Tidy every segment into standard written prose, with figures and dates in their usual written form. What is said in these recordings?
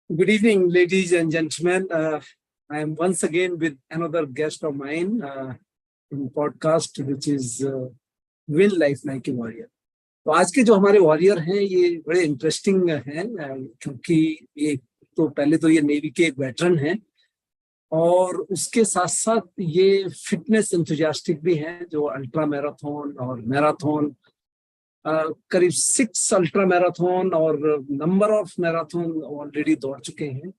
Good evening, ladies and gentlemen. I am once again with another guest of mine in podcast, which is Win Life Like a Warrior. तो आज के जो हमारे warrior हैं ये बड़े इंटरेस्टिंग हैं क्योंकि ये तो पहले तो ये नेवी के एक वेटरन हैं और उसके साथ साथ ये फिटनेस एंथुजियास्टिक भी हैं जो अल्ट्रा मैराथन और मैराथन करीब 6 अल्ट्रा मैराथन और नंबर ऑफ मैराथन ऑलरेडी दौड़ चुके हैं।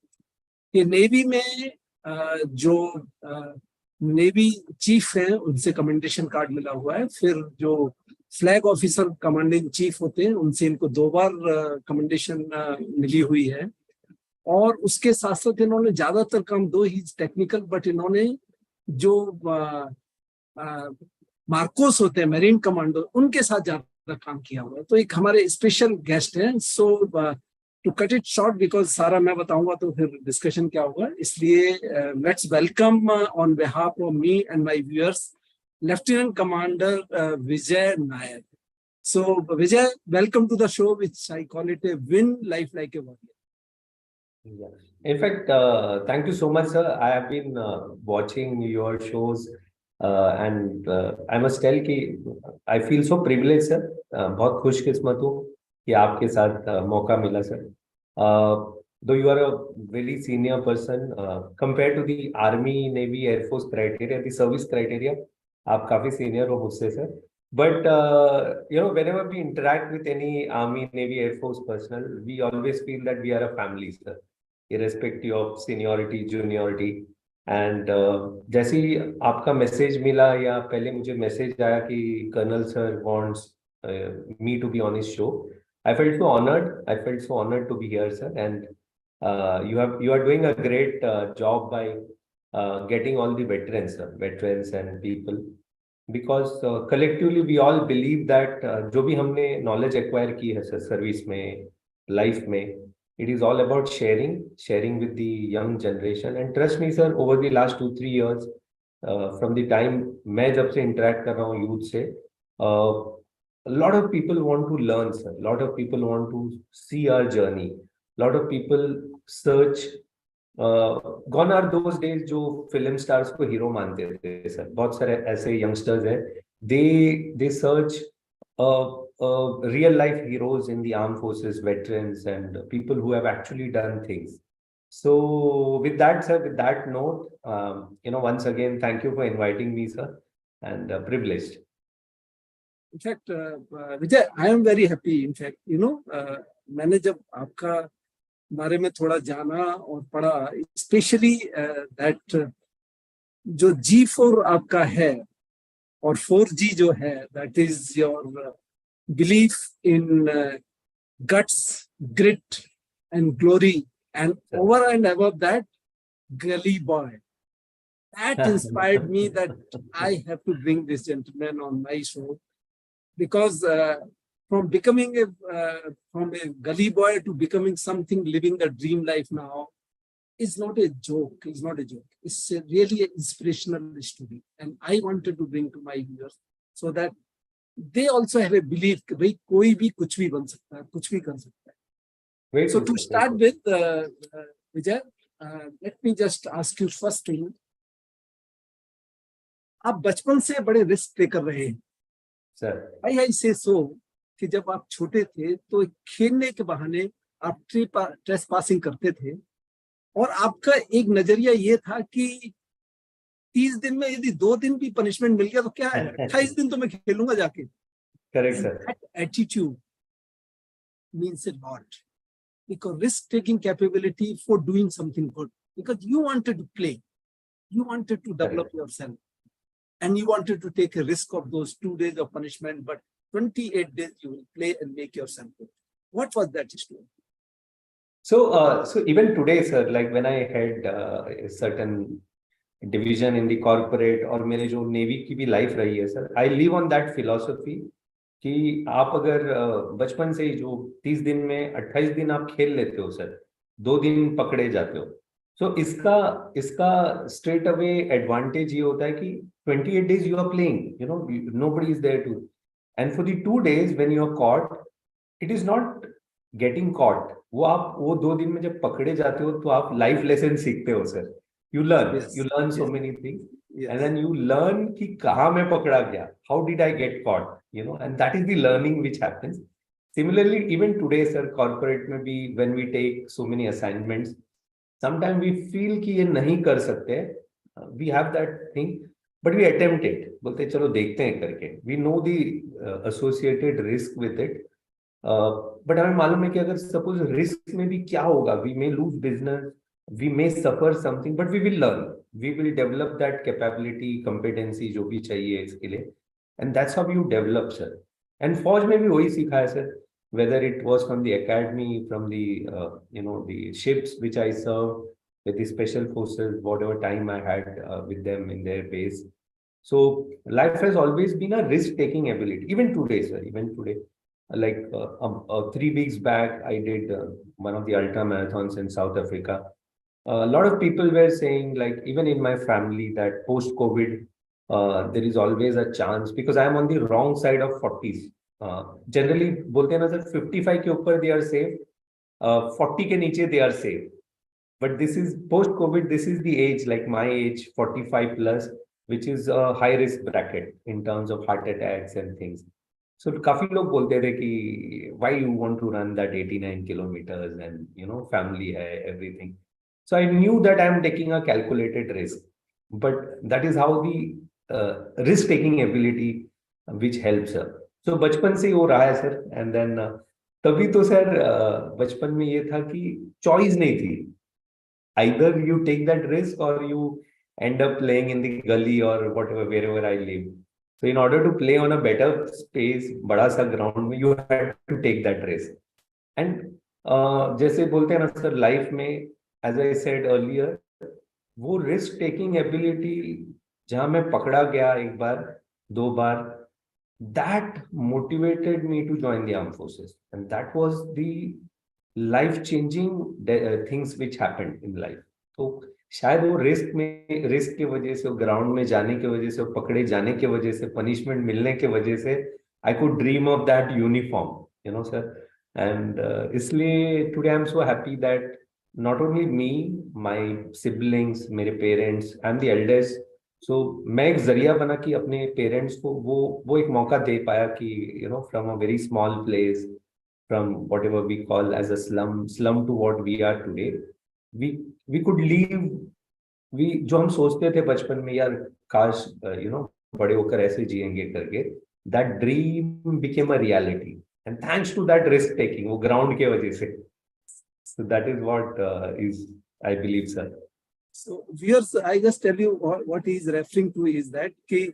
ये नेवी में जो नेवी चीफ हैं उनसे कमेंडेशन कार्ड मिला हुआ है। फिर जो फ्लैग ऑफिसर कमांडिंग चीफ होते हैं उनसे इनको 2 बार कमेंडेशन मिली हुई है। और उसके साथ साथ इन्होंने ज्यादातर काम दो ही टेक्निकल, बट इन्होंने जो मार्कोस होते हैं मेरीन कमांडो उनके साथ ज्यादा काम किया हुआ है। तो एक हमारे स्पेशल गेस्ट हैं। So to cut it short, because सारा मैं बताऊंगा तो फिर डिस्कशन क्या होगा, इसलिए let's welcome on behalf of me and my viewers Lieutenant Commander Bijay Nair. So Vijay, welcome to the show, which I call it a Win Life Like a Warrior. Yeah. In fact, thank you so much, sir. I have been watching your shows, and I must tell कि I feel so privileged, sir. बहुत खुशकिस्मत हूँ कि आपके साथ मौका मिला, sir. Though you are a very senior person, compared to the Army, Navy, Air Force criteria, the service criteria, आप काफी सीनियर हो मुझसे, sir. But whenever we interact with any Army, Navy, Air Force personnel, we always feel that we are a family, sir, irrespective of seniority, juniority. And जैसे ही आपका message मिला या पहले मुझे मैसेज आया कि colonel sir wants me to be on his show, I felt so honored. I felt so honored to be here, sir. And you are doing a great job by getting all the veterans and people, because collectively we all believe that जो भी हमने knowledge acquire की है sir service में, life में, it is all about sharing with the young generation. And trust me, sir, over the last 2-3 years, from the time मैं जब से interact कर रहा हूँ youth से, a lot of people want to learn, sir. A lot of people want to see our journey. A lot of people search. Gone are those days जो film stars को hero मानते थे, sir. बहुत सारे ऐसे youngsters हैं, they search real life heroes in the arm forces, veterans and people who have actually done things. So with that, sir, with that note, once again, thank you for inviting me, sir, and privileged. In fact, Vijay, I am very happy. In fact, मैंने जब आपका बारे में थोड़ा जाना और पढ़ा, specially that जो G4 आपका है और 4G जो है, that is your belief in guts, grit and glory, and over and above that, Gully boy. That inspired me that I have to bring this gentleman on my show, because from becoming from a gully boy to becoming something, living the dream life now, is not a joke. It's not a joke. It's really an inspirational story, and I wanted to bring to my viewers so that they also have a belief कि भाई कोई भी कुछ भी बन सकता है, कुछ भी कर सकता है. So to start with, Vijay, let me just ask you first thing. आप बचपन से बड़े रिस्क लेकर रहे हैं, सर. आई से सो कि जब आप छोटे थे तो खेलने के बहाने आप ट्रेस पासिंग करते थे, और आपका एक नजरिया ये था कि 30 दिन में यदि 2 दिन भी पनिशमेंट मिल गया तो क्या है, 28 दिन तो मैं खेलूंगा जाके. Correct sir. That attitude means a lot, because risk taking capability for doing something good, because you wanted to play, you wanted to develop yourself, and you wanted to take a risk of those 2 days of punishment, but 28 days you will play and make yourself good. What was that story? So even today, sir, like when I had a certain division in the corporate, और मेरे जो navy की भी life रही है, sir, I live on that philosophy कि आप अगर बचपन से ही जो 30 दिन में 28 दिन आप खेल लेते हो, सर, 2 दिन पकड़े जाते हो. So इसका straight away advantage ये होता है कि 28 days you are playing, nobody is there to. And for the 2 days when you are caught, it is not getting caught, वो 2 दिन में जब पकड़े जाते हो तो आप लाइफ लेसन सीखते हो sir. You Yes. Learn so Yes. Many things, and Yes. Then you learn कि कहाँ मैं पकड़ा गया, how did I get caught, and that is the learning which happens. Similarly, even today, sir, corporate में भी when we take so many assignments, sometimes we feel कि ये नहीं कर सकते. We have that thing, but we attempt it. बोलते हैं, चलो देखते हैं करके. We know the associated risk with it. But हमें मालूम है कि अगर सपोज रिस्क में भी क्या होगा, we may lose business, we may suffer something, but we will learn, we will develop that capability, competency जो भी चाहिए इसके लिए, and that's how you develop sir. And फौज में भी वही सीखा है sir, whether it was from the academy, from the the ships which I served with the special forces, whatever time I had with them in their base. So life has always been a risk-taking ability. Even today, sir, even today. Like 3 weeks back, I did one of the ultra marathons in South Africa. A lot of people were saying, like, even in my family, that post-COVID, there is always a chance because I am on the wrong side of 40s. Generally, बोलते हैं ना sir, 55 के ऊपर they are safe, 40 के नीचे they are safe. But this is post-COVID, this is the age, like my age, 45 plus, which is a high risk bracket in terms of heart attacks and things. So काफी लोग बोलते थे कि why you want to run that 89 kilometers and family hai, everything. So I knew that I am taking a calculated risk, but that is how the risk taking ability which helps her. So बचपन से ही वो रहा है sir. And then तभी तो sir बचपन में ये था कि चॉइस नहीं थी. Either you take that risk or you end up playing in the gully or whatever, wherever I live. So in order to play on a better space, बड़ा सा ground में, you had to take that risk. And जैसे बोलते हैं ना sir, life में, as I said earlier, वो risk taking ability जहाँ मैं पकड़ा गया एक बार, 2 बार, that motivated me to join the armed forces. And that was the life changing things which happened in life. तो शायद वो रिस्क की वजह से, ग्राउंड में जाने की वजह से, पकड़े जाने की वजह से, पनिशमेंट मिलने की वजह से, I could dream of that uniform, sir. And इसलिए today I am so happy that not only me, my siblings, मेरे parents, I am the eldest. So मैं एक जरिया बना कि अपने पेरेंट्स को वो एक मौका दे पाया कि from a very small place, from whatever we call as a slum to what we are today, we could leave. we जो हम सोचते थे बचपन में, यार काश बड़े होकर ऐसे जिएंगे करके, that dream became a reality, and thanks to that risk taking, वो ground के वजह से. So that is what is, I believe, sir. So viewers, I just tell you what he is referring to is that कि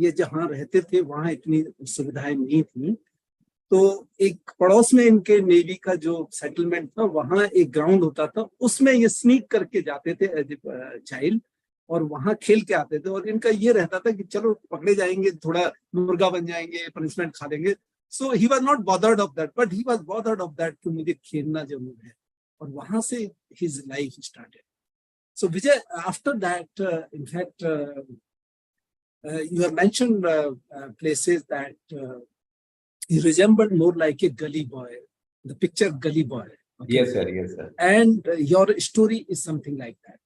ये जहाँ रहते थे वहाँ इतनी सुविधाएं नहीं थी. तो एक पड़ोस में इनके नेवी का जो सेटलमेंट था, वहां एक ग्राउंड होता था, उसमें ये स्नीक करके जाते थे एज ए चाइल्ड, और वहां खेल के आते थे. और इनका ये रहता था कि चलो पकड़े जाएंगे, थोड़ा मुर्गा बन जाएंगे, पनिशमेंट खा लेंगे. So he was not bothered of that, but he was bothered of that कि मुझे खेलना जरूर है. और वहां से his life started. So Vijay, after that, in fact you have mentioned places that he resembled more like a gully boy, the picture gully boy. Okay? Yes, sir. Yes, sir. And your story is something like that,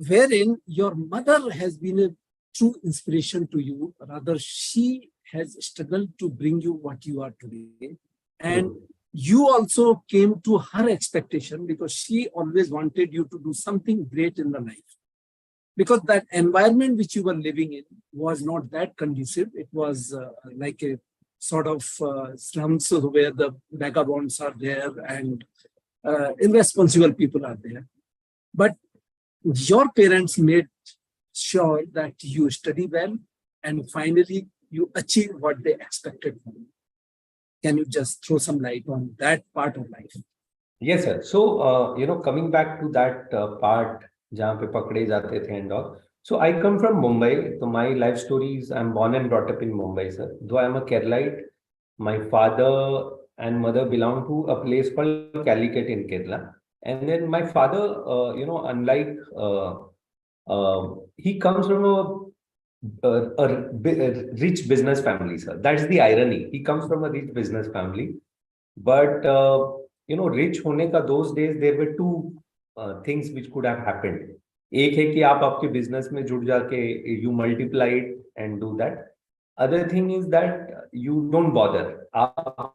wherein your mother has been a true inspiration to you. Rather, she has struggled to bring you what you are today. And you also came to her expectation because she always wanted you to do something great in the life. Because that environment which you were living in was not that conducive. It was like a sort of slums where the vagabonds are there and irresponsible people are there. But your parents made sure that you study well and finally you achieve what they expected from you. Can you just throw some light on that part of life? Yes, sir. So, coming back to that part, जहाँ पे पकड़े जाते थे and all. So I come from Mumbai. So my life story is, I'm born and brought up in Mumbai, sir. Though I'm a Keralite, my father and mother belong to a place called Calicut in Kerala. And then my father, unlike, he comes from a rich business family, sir. That's the irony. He comes from a rich business family. But rich होने का those days there were two things which could have happened. एक है कि आप आपके business में जुड़ जाके you multiply it and do that. Other thing is that you don't bother. आप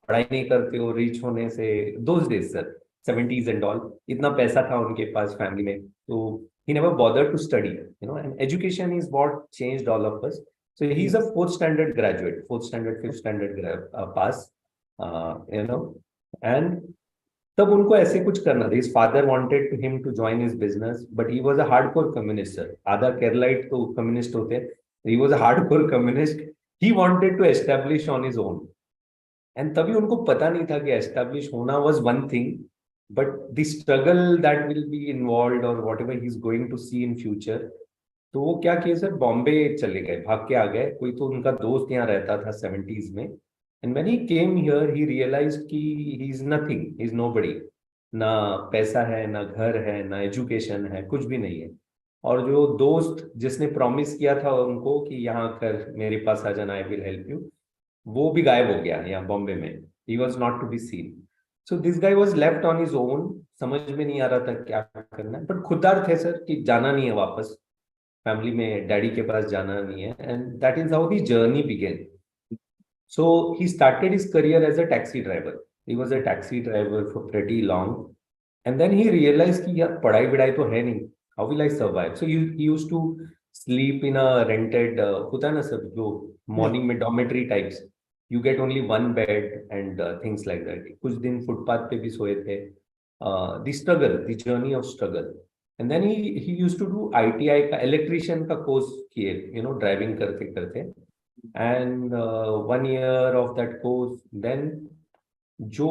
पढ़ाई नहीं करते हो रिच होने से. Those days sir, 70s and all, इतना पैसा था उनके पास फैमिली में, तो he never bothered to study, and education is what changed all of us. So he's a fourth standard graduate, fourth standard, fifth standard pass, and तब उनको ऐसे कुछ करना था. His father wanted him to join his business, but he was a hardcore communist, sir. आधा Keralite तो communist होते हैं. He was a hardcore communist. He wanted to establish on his own. And तभी उनको पता नहीं था कि establish होना was one thing, but the struggle that will be involved or whatever he's going to see in future. तो वो क्या किया सर, बॉम्बे चले गए, भाग के आ गए. कोई तो उनका दोस्त यहाँ रहता था 70s में. And when he came here, he realized कि he is nothing, he is nobody. ना पैसा है, ना घर है, ना एजुकेशन है, कुछ भी नहीं है. और जो दोस्त जिसने प्रॉमिस किया था उनको कि यहाँ कर मेरे पास आ जाना, आई विल हेल्प यू, वो भी गायब हो गया यहाँ बॉम्बे में. He was not to be seen. So this guy was left on his own. समझ में नहीं आ रहा था क्या करना है, बट खुददार थे सर कि जाना नहीं है वापस फैमिली में, डैडी के पास जाना नहीं है. And that is how the journey began. So he started his career as a taxi driver. He was a taxi driver for pretty long. And then he realized कि यार पढ़ाई विढ़ाई तो है नहीं. How will I survive? So he used to sleep in a rented, होता है ना sir जो morning में dormitory types. You get only one bed and things like that. कुछ दिन फुटपाथ पे भी सोए थे. The struggle, the journey of struggle. And then he used to do ITI का electrician का course किए, driving करते करते. And 1 year of that course, then जो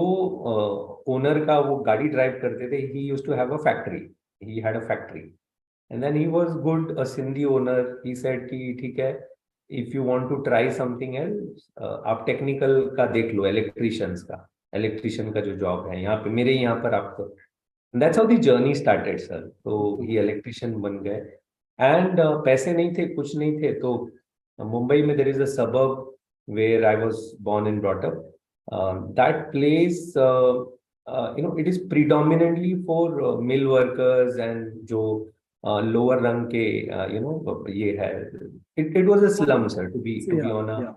ओनर का वो गाड़ी ड्राइव करते थे, he used to have a factory. He had a factory. And then he was good, a Sindhi owner. He said कि ठीक है, if you want to try something else, आप टेक्निकल का देख लो, इलेक्ट्रिशियंस का, इलेक्ट्रिशियन का जो जॉब है यहाँ पे, मेरे यहाँ पर आपको. That's how the journey started, sir. तो he इलेक्ट्रिशियन बन गए. And पैसे नहीं थे, कुछ नहीं थे, तो Mumbai में there is a suburb where I was born and brought up. That place, it is predominantly for mill workers and जो lower rung के, ये है. It was a slum, sir, to be on a.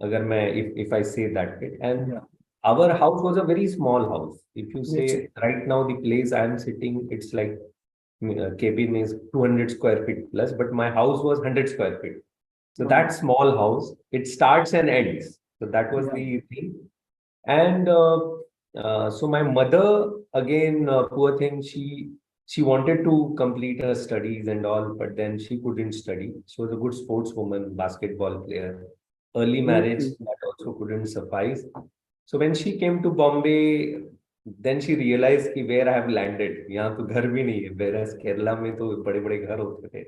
अगर मैं if I say that bit. And our house was a very small house. If you say right now the place I am sitting, it's like cabin is 200 square feet plus, but my house was 100 square feet. So that small house, it starts and ends. So that was the thing. And so my mother, again, poor thing, she wanted to complete her studies and all, but then she couldn't study. She was a good sportswoman, basketball player. Early marriage, that also couldn't suffice. So when she came to Bombay, then she realized कि where I have landed. यहाँ तो घर भी नहीं है, whereas Kerala में तो बड़े-बड़े घर होते थे.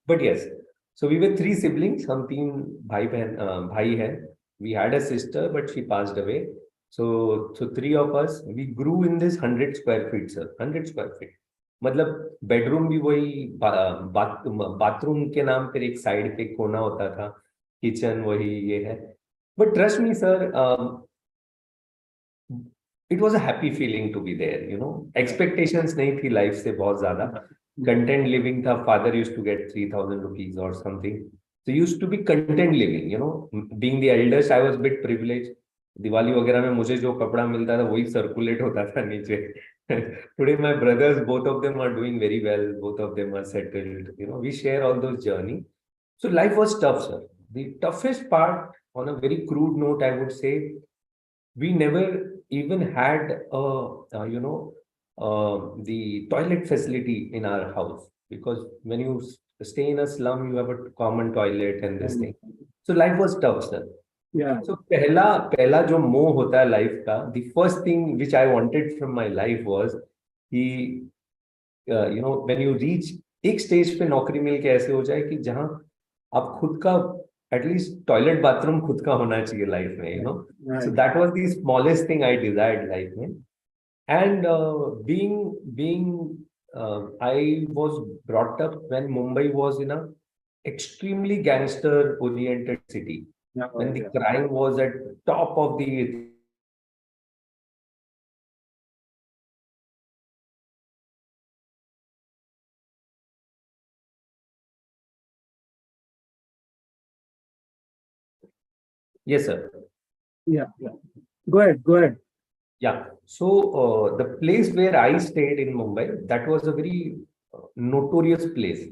But yes, so we were 3 siblings. हम 3 भाई हैं. We had a sister, but she passed away. So 3 of us, we grew in this 100 square feet, sir. 100 square feet. मतलब बेडरूम भी वही, बाथरूम के नाम पर एक साइड पे कोना होता था, किचन वही ये है. But trust me, sir, it was a happy feeling to be there. Expectations नहीं थी लाइफ से बहुत ज्यादा. Content living था. Father used to get 3,000 rupees or something. So used to be content living. Being the eldest, I was a bit privileged. Diwali वगैरह में मुझे जो कपड़ा मिलता था वही सर्कुलेट होता था नीचे. Today my brothers, both of them are doing very well. Both of them are settled. We share all those journey. So life was tough, sir. The toughest part, on a very crude note, I would say, we never even had the toilet facility in our house, because when you stay in a slum, you have a common toilet and this thing. So life was tough, sir. So पहला जो मोह होता है life का, the first thing which I wanted from my life was कि when you reach एक stage पे नौकरी मिल के ऐसे हो जाए कि जहां आप खुद का एटलीस्ट टॉयलेट बाथरूम खुद का होना चाहिए लाइफ में. So that was the smallest thing I desired life में. And being I was brought up when Mumbai was in a extremely gangster oriented city. Yeah, when the yeah. crime was at top of the yes, sir. Yeah, yeah. Go ahead, go ahead. Yeah. So the place where I stayed in Mumbai, that was a very notorious place.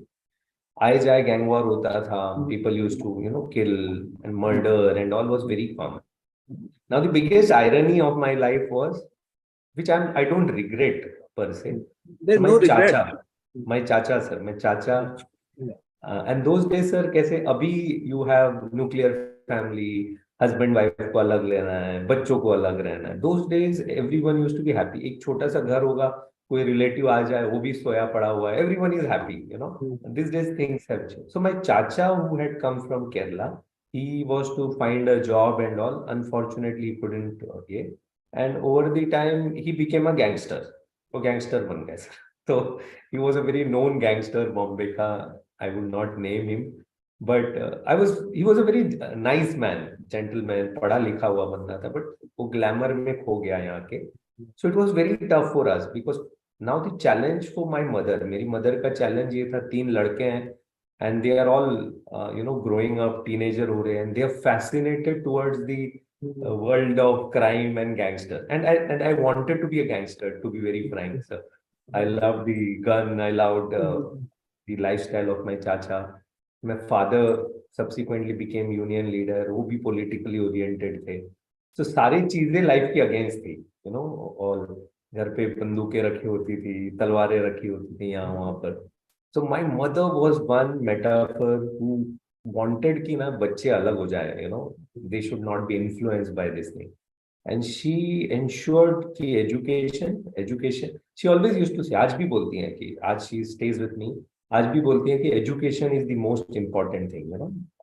I Jai gang war hota tha. Mm, People used to, kill and mm, murder and all was very common. Now the biggest irony of my life was, which I don't regret per se. mm. So There's no regret. my chacha sir, my chacha, Yeah. and those days sir, कैसे अभी you have nuclear family, husband wife को अलग लेना है, बच्चों को अलग रहना है. Those days everyone used to be happy. एक छोटा सा घर होगा, कोई रिलेटिव आ जाए, वो भी सोया पड़ा हुआ है. Everyone is happy, you know. Mm, These days things have changed. So my chacha who had come from Kerala, he was to find a job and all. Unfortunately, he couldn't get. And over the time, he became a gangster. वो gangster बन गया sir. So he was a very known gangster, Bombay का. I would not name him, but he was a very nice man, gentleman, पढ़ा लिखा हुआ बंदा था, but वो glamour में खो गया यहाँ के. So it was very tough for us because now the challenge for my mother, मेरी mother का challenge ये था, 3 लड़के हैं and they are all growing up, teenager हो रहे हैं, and they are fascinated towards the mm, world of crime and gangster, and I wanted to be a gangster, to be very frank, sir. I loved the gun. I loved mm, the lifestyle of my chacha. My father subsequently became union leader. वो भी politically oriented थे. So सारी चीजें life की against थी, और घर पे बंदूकें रखी होती थी, तलवारें रखी होती थी यहाँ वहां पर. So my mother was one metaphor who wanted कि ना बच्चे अलग हो जाए, they should not be influenced by this thing. And she ensured कि education, she always used to say, आज भी बोलती हैं कि आज she stays with me, आज भी बोलती हैं कि education is the most important thing,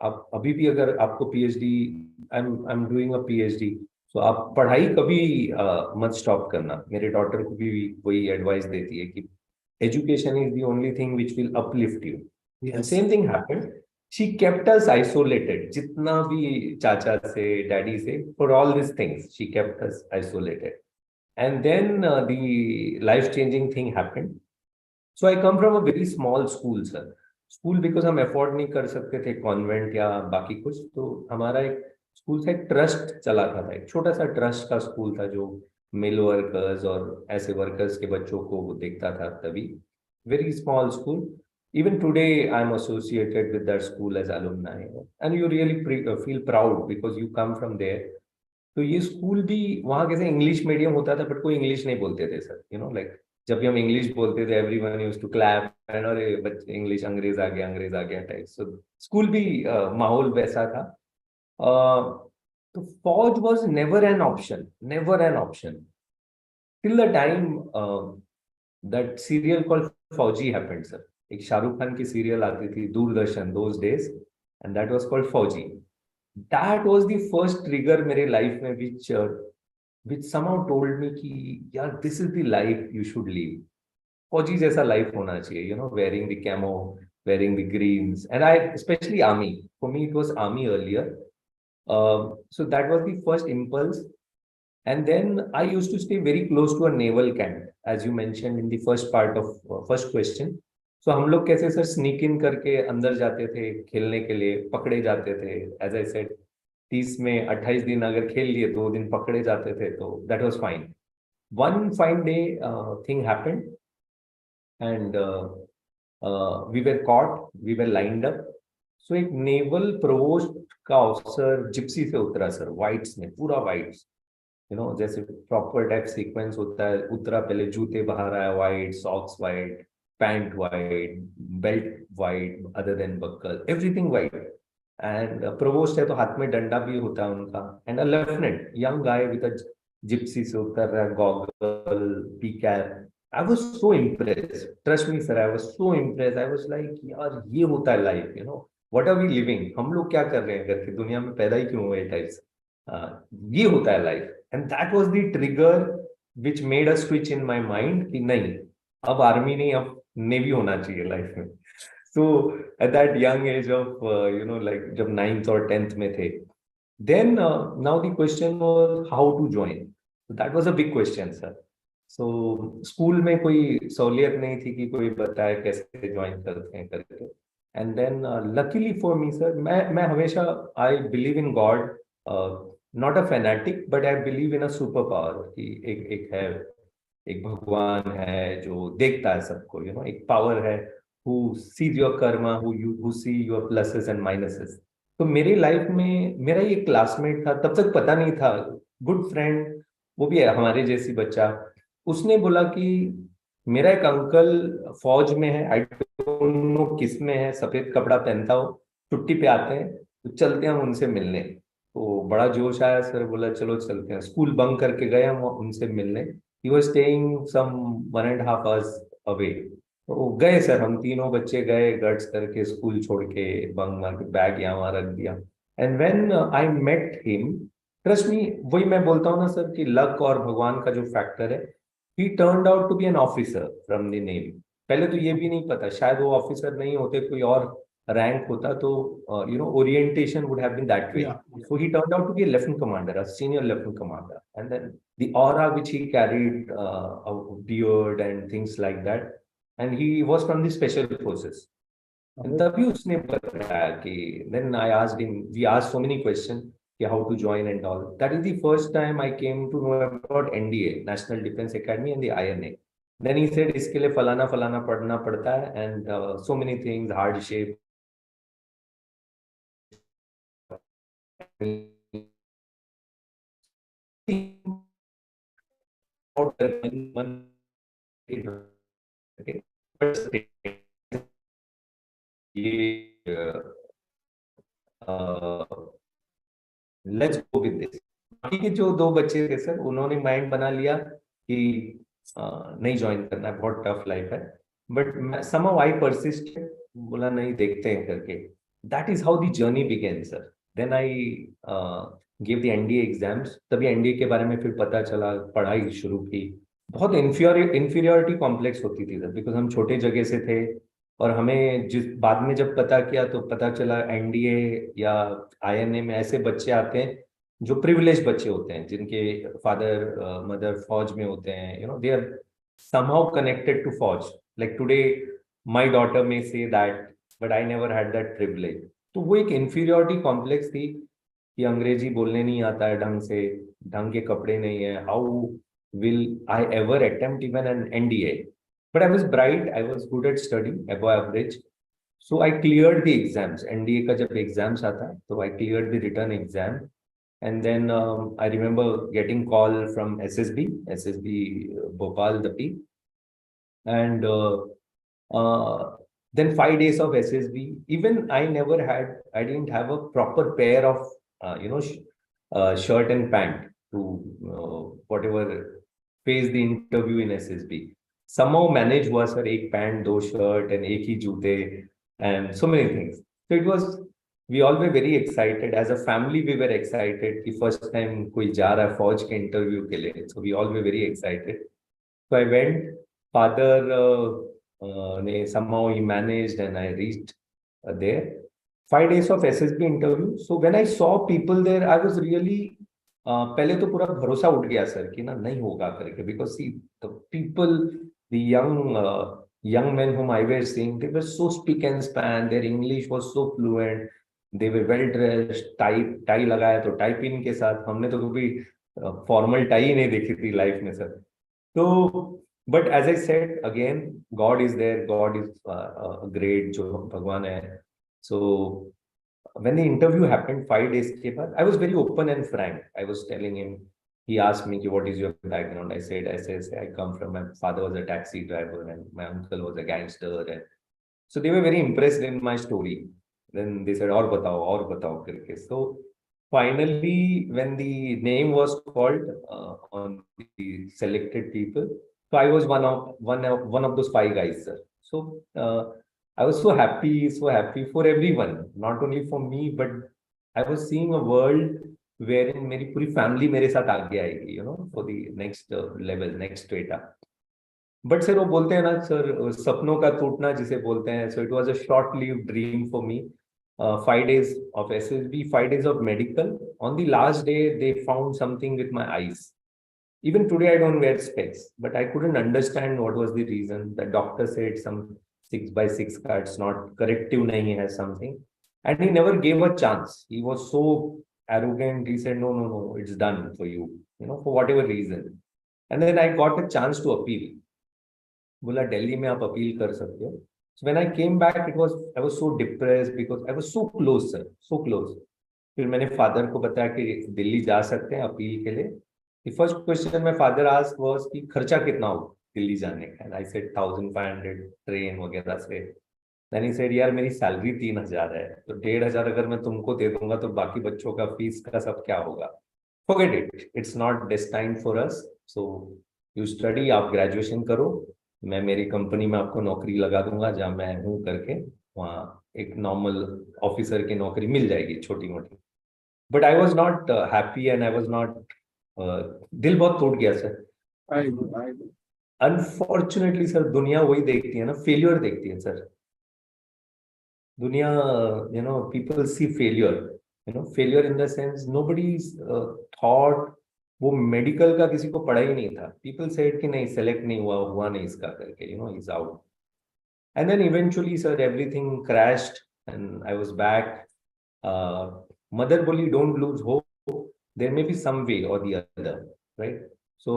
आप अभी भी अगर आपको PhD, I'm doing a PhD, so आप पढ़ाई कभी मत स्टॉप करना. मेरे डॉटर को भी वही एडवाइस देती है कि education is the only thing which will uplift you. And yes. same thing happened. She kept us isolated. जितना भी चाचा से, डैडी से, for all these things, she kept us isolated. And then the life-changing thing happened. So I come from a very small school, sir. School because हम afford नहीं कर सकते थे कॉन्वेंट या बाकी कुछ, तो हमारा एक स्कूल था, एक ट्रस्ट चला था, एक छोटा सा ट्रस्ट का स्कूल था जो मिल वर्कर्स और ऐसे वर्कर्स के बच्चों को देखता था तभी. Very small school. Even today, I'm associated with that school as alumni, and you really feel proud because you come from there. तो ये स्कूल भी वहाँ कैसे इंग्लिश मीडियम होता था, बट कोई इंग्लिश नहीं बोलते थे सर, लाइक जब भी हम इंग्लिश बोलते थे, everyone used to clap and अरे बच्चे इंग्लिश, अंग्रेज आ गया टाइप. सो स्कूल भी माहौल वैसा था. तो फौज was never an option till the time that serial called फौजी happened, sir. एक शाहरुख खान की सीरियल आती थी Doordarshan those days, and that was called फौजी. That was the first trigger मेरे लाइफ में which somehow told me कि यार this is the life you should live. फौजी जैसा लाइफ होना चाहिए, wearing the camo, wearing the greens, and I especially army. For me, it was army earlier. So that was the first impulse. And then I used to stay very close to a naval camp, as you mentioned in the first part of first question. So हम लोग कैसे sir sneak इन करके अंदर जाते थे खेलने के लिए, पकड़े जाते थे. एज आई सेड, 30 में 28 दिन अगर खेल लिए, 2 दिन पकड़े जाते थे, तो that was fine. One fine day thing happened and we were caught, we were lined up. So एक नेवल प्रोवोस्ट का ऑफिसर जिप्सी से उतरा सर, व्हाइट्स में, पूरा व्हाइट्स, जैसे प्रॉपर टाइप सीक्वेंस होता है. उतरा, पहले जूते बाहर आया white, socks white, pants white, belt white, other than buckle, everything white. And provost है तो हाथ में डंडा भी होता है उनका. And a lieutenant, young guy with a Gypsy से उतर रहा है, goggle, P cap. I was so impress, trust me sir, I was so impress. I was like यार ये होता है life, what are we living, हम लोग क्या कर रहे हैं करके, दुनिया में पैदा ही क्यों हुए टाइप्स. ये होता है life. And that was the trigger which made a switch in my mind कि नहीं, अब आर्मी नहीं, अब नेवी होना चाहिए लाइफ में. So at that young age of like जब 9th और 10th में थे, Then now the question was how to join. So that was a big question, sir. So school में कोई सहूलियत नहीं थी कि कोई बताए कैसे ज्वाइन करते हैं करके. And then luckily for me, sir, मैं हमेशा I believe in God, not a fanatic, but I believe in a superpower कि एक है, एक भगवान है जो देखता है सबको, एक पावर है who sees your karma, who see your pluses and minuses. तो मेरी लाइफ में मेरा ये क्लासमेट था, तब तक पता नहीं था, गुड फ्रेंड, वो भी है हमारे जैसी बच्चा. उसने बोला कि मेरा एक अंकल फौज में है, आई डोंट नो किस में है, सफेद कपड़ा पहनता हो, छुट्टी पे आते हैं, तो चलते हैं हम उनसे मिलने. तो बड़ा जोश आया सर, बोला चलो चलते हैं. स्कूल बंक करके गए हम उनसे मिलने. He was staying some 1.5 hours away. तो गए सर, हम तीनों बच्चे गए गट्स करके, स्कूल छोड़ के बंक मार के, बैग यहाँ वहाँ रख दिया. And when I met him, trust me, वही मैं बोलता हूँ ना सर कि लक और भगवान का जो फैक्टर है, he turned out to be an officer from the navy. पहले तो ये भी नहीं पता, शायद वो ऑफिसर नहीं होते, कोई और रैंक होता, तो orientation would have been that way. So he turned out to be a lieutenant commander, a senior lieutenant commander, and then the aura which he carried, a beard and things like that, and he was from the special forces. And तभी उसने बताया कि, then I asked him, we asked so many questions कि how to join and all. That is the first time I came to know about NDA, National Defense Academy, and the INA. Then he said इसके लिए फलाना फलाना पढ़ना पड़ता है, and so many things, hardship. Let's go with this. बाकी के जो दो बच्चे थे सर, उन्होंने माइंड बना लिया कि नहीं ज्वाइन करना है, बहुत टफ लाइफ है. बट somehow I persisted, बोला नहीं देखते हैं करके. That is how the journey began sir. Then I give the NDA exams. तभी एनडीए के बारे में फिर पता चला, पढ़ाई शुरू की. बहुत इंफीरियोरिटी कॉम्प्लेक्स होती थी सर, बिकॉज हम छोटे जगह से थे, और हमें जिस बाद में जब पता किया तो पता चला एनडीए या आईएनए में ऐसे बच्चे आते हैं जो प्रिविलेज बच्चे होते हैं, जिनके फादर मदर फौज में होते हैं, they are somehow connected to फौज. Like today my daughter may say that, but I never had that privilege. तो वो एक inferiority complex थी कि अंग्रेजी बोलने नहीं आता है ढंग से, ढंग के कपड़े नहीं है, how will I ever attempt even an NDA? But I was bright, I was good at studying, above average. So I cleared the exams. NDA का जब exams आता है, तो I cleared the written exam. And then I remember getting call from SSB Bhopal, the P. And then 5 days of SSB. Even I didn't have a proper pair of, shirt and pant to whatever face the interview in SSB. Somehow manage हुआ sir, एक pant, दो shirt and एक ही जूते, and so many things. So it was, we all were very excited. As a family, we were excited कि first time कोई जा रहा है फौज के इंटरव्यू के लिए. So we all were very excited. So I went. Father somehow he managed, and I reached there. 5 days of SSB interview. So when I saw people there, I was really पहले तो पूरा भरोसा उठ गया sir कि ना नहीं होगा करके, because see the people, the young men whom I were seeing, they were so speak and span, their English was so fluent, they were well dressed, tie लगाया तो टाई पिन के साथ. हमने तो कभी फॉर्मल टाई ही नहीं देखी थी लाइफ में सर. तो but as I said again, God is there, God is great, जो भगवान है. So when the interview happened 5 days के बाद, I was very open and frank. I was telling him, he asked me what is your background. I said I come from, my father was a taxi driver and my uncle was a gangster, and so they were very impressed in my story. Then they said और बताओ करके. So finally when the name was called on the selected people, so I was one of those 5 guys, sir. So I was so happy for everyone, not only for me, but I was seeing a world wherein मेरी पूरी family मेरे साथ आगे आएगी, for the next level, next strata. But sir वो बोलते हैं ना सर, सपनों का टूटना जिसे बोलते हैं. So it was a short-lived dream for me. 5 days of SSB, 5 days of medical. On the last day, they found something with my eyes. Even today, I don't wear specs, but I couldn't understand what was the reason. The doctor said some 6x6 cards, not corrective nahi hai something. And he never gave a chance. He was so arrogant. He said, no, no, no, it's done for you, for whatever reason. And then I got a chance to appeal. बोला दिल्ली में आप appeal कर सकते हो. So when I came back, I was so depressed because I was so close, sir, so close. फिर मैंने father को बताया कि दिल्ली जा सकते हैं अपील के लिए. The first question my father asked was कि खर्चा कितना हो दिल्ली जाने का. And I said 1,500 ट्रेन वगैरह से. Then he said यार मेरी सैलरी 3,000 है, तो 1,500 अगर मैं तुमको दे दूंगा तो बाकी बच्चों का फीस का सब क्या होगा. Forget it. It's not destined for us. So you study, आप ग्रेजुएशन करो, मैं मेरी कंपनी में आपको नौकरी लगा दूंगा जहां मैं हूं करके, वहां एक नॉर्मल ऑफिसर की नौकरी मिल जाएगी छोटी मोटी. But I was not happy and I was not, दिल बहुत टूट गया सर. अनफॉर्चुनेटली सर, दुनिया वही देखती है ना, फेल्योर देखती है सर. दुनिया, people see failure, failure in the sense nobody thought. वो मेडिकल का किसी को पढ़ा ही नहीं था. पीपल सेड कि नहीं, सेलेक्ट नहीं हुआ नहीं इसका करके, is out. And then eventually sir everything crashed and I was back. Mother बोली don't lose hope, there may be some way और the other, right. So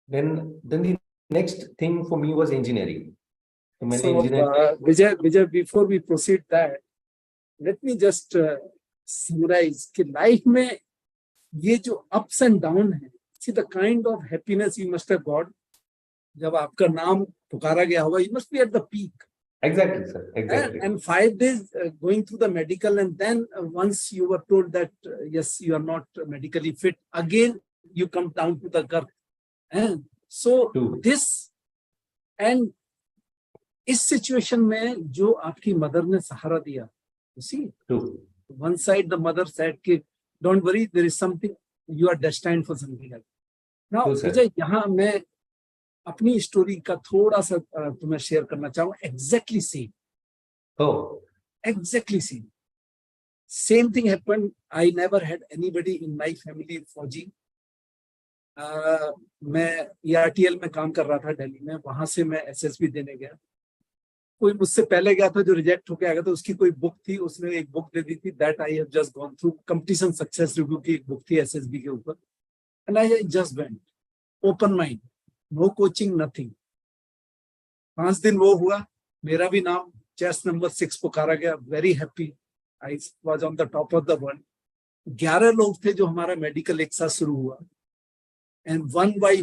then the next thing for me was engineering. तो मैंने engineering. Vijay, before we proceed that, let me just summarize कि life में ये जो ups and down है, see the kind of happiness you must have got जब आपका नाम पुकारा गया होगा. You must be at the peak. Exactly, sir. Exactly. And 5 days going through the medical, and then once you were told that yes, you are not medically fit, again you come down to the girth. And so this, and इस situation में जो आपकी mother ने सहारा दिया, you see, one side the mother said कि don't worry, there is something, you are destined for something else. Now, Vijay, यहाँ मैं अपनी स्टोरी का थोड़ा सा तुम्हें शेयर करना चाहूँ. Exactly same. Oh. Exactly same. Same thing happened. I never had anybody in my family फौजी. मैं ERTL में काम कर रहा था दिल्ली में. वहां से मैं SSB देने गया. कोई मुझसे पहले गया था जो रिजेक्ट होके आ गया था. उसकी कोई बुक थी, उसने एक बुक दे दी थी, that I have just gone through. Competition success review की एक बुक थी SSB के ऊपर. And I just went open mind, no coaching, nothing. 5 दिन वो हुआ. मेरा भी नाम चेस्ट नंबर 6 पुकारा गया. Very happy. I was on the top of the world. 11 लोग थे जो हमारा मेडिकल एक साथ शुरू हुआ. And one by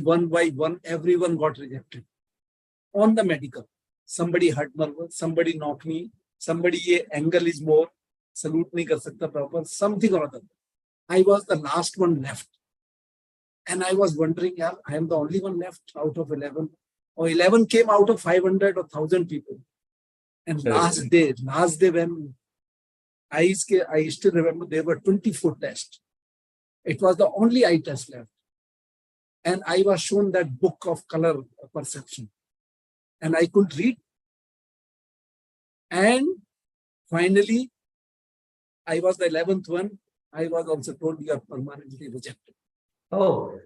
one everyone got rejected on the medical. Somebody hurt nervous, somebody knocked me, somebody ये angle is more, salute नहीं कर सकता proper, something or other. I was the last one left, and I was wondering, यार, I am the only one left out of 11, or 11 came out of 500 or 1,000 people. And last day when I still remember there were 24 tests. It was the only eye test left, and I was shown that book of color perception. And I could read. And finally, I was the 11th one. I was also told you are permanently rejected. Oh.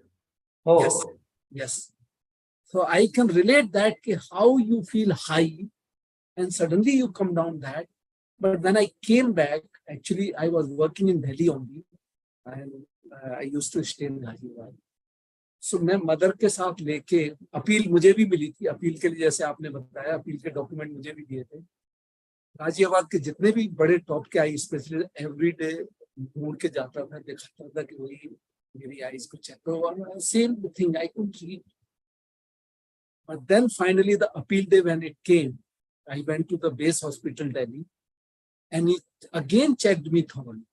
Yes. So I can relate that how you feel high and suddenly you come down that. But when I came back, actually I was working in Delhi only, and I used to stay in Ghaziabad. सो मैं mother के साथ लेके, appeal मुझे भी मिली थी. Appeal के लिए जैसे आपने बताया, अपील के डॉक्यूमेंट मुझे भी दिए थे. गाजियाबाद के जितने भी बड़े टॉप के आई स्पेशलिस्ट एवरी डे ढूंढ के जाता था, दिखाता था कि वही मेरी आईज को चेक करो. Same thing I could read. But then finally the appeal day when it came, I went to the base hospital Delhi, and he again checked me thoroughly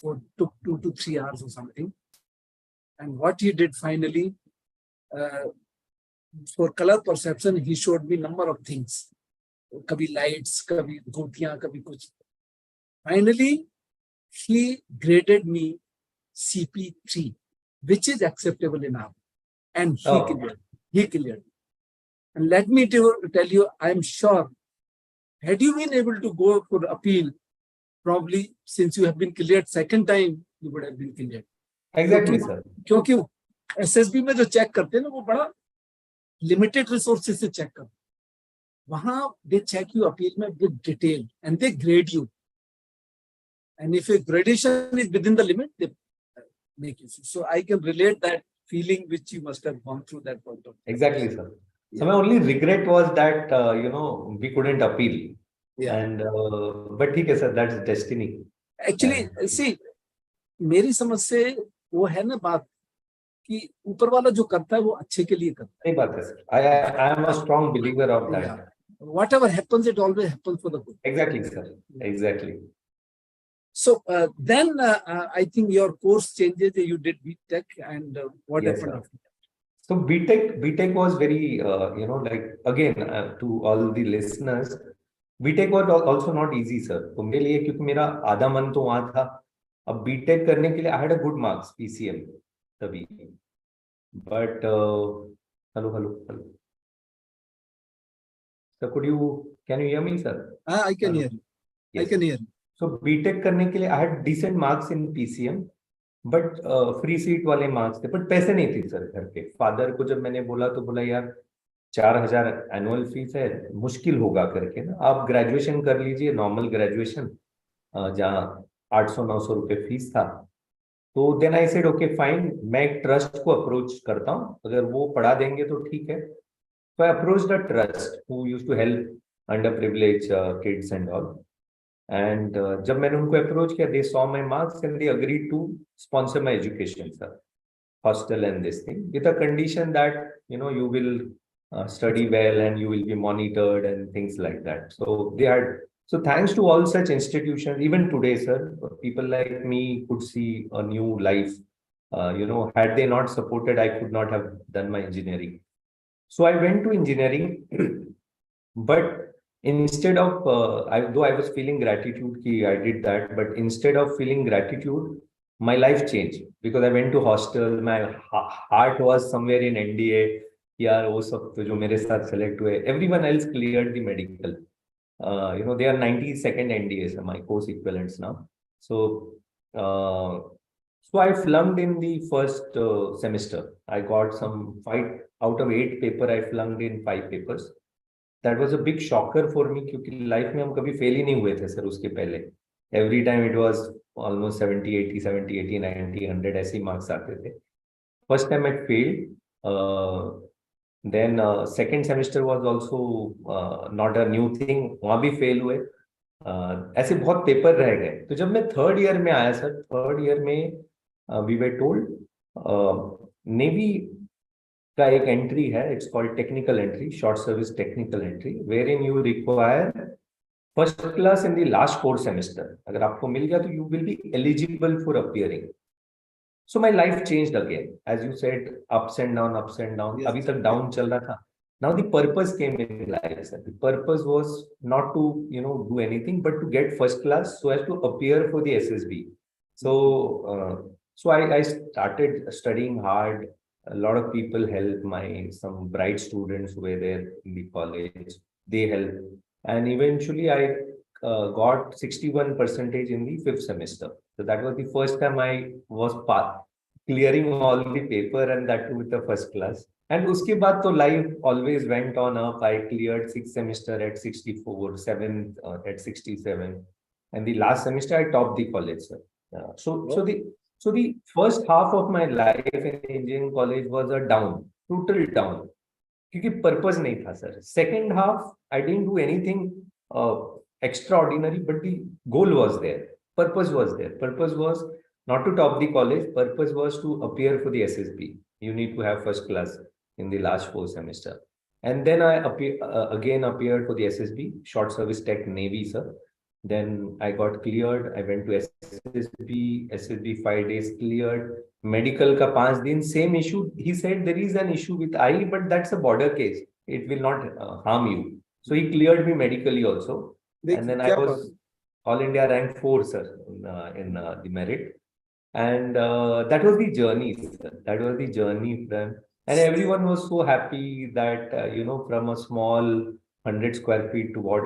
for 2 to 3 hours or something. And what he did finally, for color perception, he showed me number of things. Kabhi lights, kabhi gotiyan, kabhi kuch. Finally, he graded me CP3, which is acceptable enough. And he cleared. And let me tell you, I am sure, had you been able to go for appeal, probably since you have been cleared second time, you would have been cleared. Exactly, sir. क्योंकि SSB में जो check करते हैं ना, वो बड़ा limited resources से check करते हैं. वहां they check you appeal में with detail and they grade you. And if your gradation is within the limit, they make you. So I can relate that feeling which you must have gone through that point of time. Exactly, sir. So my only regret was that we couldn't appeal. Yeah. And but ठीक है, sir, that's destiny. Actually, see, मेरी समझ से वो है ना बात कि ऊपर वाला जो करता है वो अच्छे के लिए करता सही बात है, sir. I am a strong believer of है. that. Yeah. Whatever happens, it always happens for the good. Exactly, sir. Exactly. So then I think your course changes. You did BTech, and what Yes, happened sir. after that? So BTech was very, like again, to all the listeners, BTech was also not easy, sir. तो मेरे लिए क्योंकि मेरा आधा मन तो वहाँ था. अब BTech करने के लिए I had a good marks PCM तभी. But hello. So can you hear me, sir? I can hear you. Yes. I can hear you. So BTech करने के लिए I had decent marks in PCM. But free seat वाले marks थे, but पैसे नहीं थे sir घर पे. फादर को जब मैंने बोला तो बोला यार 4,000 एनुअल फीस है, मुश्किल होगा करके ना, आप ग्रेजुएशन कर लीजिए, नॉर्मल ग्रेजुएशन, जहाँ 800-900 रुपये फीस था. तो then I said okay fine, मैं एक ट्रस्ट को अप्रोच करता हूँ, अगर वो पढ़ा देंगे तो ठीक है. तो I approach the trust who used to help under privilege kids and all. And जब मैंने उनको अप्रोच किया, they saw my marks and they agreed to sponsor my education, sir, hostel and this thing, with a condition that you will study well and you will be monitored and things like that. So thanks to all such institutions, even today, sir, people like me could see a new life. Had they not supported, I could not have done my engineering. So I went to engineering, but instead of, though I was feeling gratitude कि I did that, but instead of feeling gratitude, my life changed because I went to hostel. My heart was somewhere in NDA. यार वो सब तो जो मेरे साथ select हुए, everyone else cleared the medical. They are 92nd NDAs, my course equivalents now. So I flunked in the first semester. I got some 5 out of 8 paper. I flunked in 5 papers. That was a big shocker for me क्योंकि life में हम कभी fail ही नहीं हुए थे sir उसके पहले. Every time it was almost 70 80 70 80 90 100 ऐसे मार्क्स आते थे. First time I failed. Then second semester was also not a new thing, वहाँ भी फेल हुए. ऐसे बहुत पेपर रह गए. तो जब मैं थर्ड ईयर में आया सर, थर्ड ईयर में वी वर टोल्ड नेवी का एक एंट्री है, it's called technical entry, short service technical entry, wherein you require first class in the last 4 semester. अगर आपको मिल गया तो you will be eligible for appearing. So my life changed again, as you said, ups and down ups and down. अभी तक down चल रहा था. Now the purpose came in life sir. The purpose was not to do anything but to get first class so as to appear for the SSB. So I started studying hard. A lot of people helped, some bright students who were there in the college, they helped, and eventually I got 61% in the 5th semester. So that was the first time I was clearing all the paper, and that too with the first class. And uske baad to life always went on up. I cleared 6th semester at 64, 7th at 67, and the last semester I topped the college, sir. So the first half of my life in engineering college was a down, total down, क्योंकि purpose नहीं था sir. Second half, I didn't do anything extraordinary, but the goal was there. Purpose was there. Purpose was not to top the college. Purpose was to appear for the SSB. You need to have first class in the last 4 semester. And then I again appeared for the SSB, short service tech Navy, sir. Then I got cleared. I went to SSB 5 days cleared. Medical ka 5 din, same issue. He said there is an issue with eye, but that's a border case. It will not harm you. So he cleared me medically also. And then I was All India rank 4, sir, in the merit. And that was the journey, sir. That was the journey, friend. And everyone was so happy that, from a small 100 square feet to what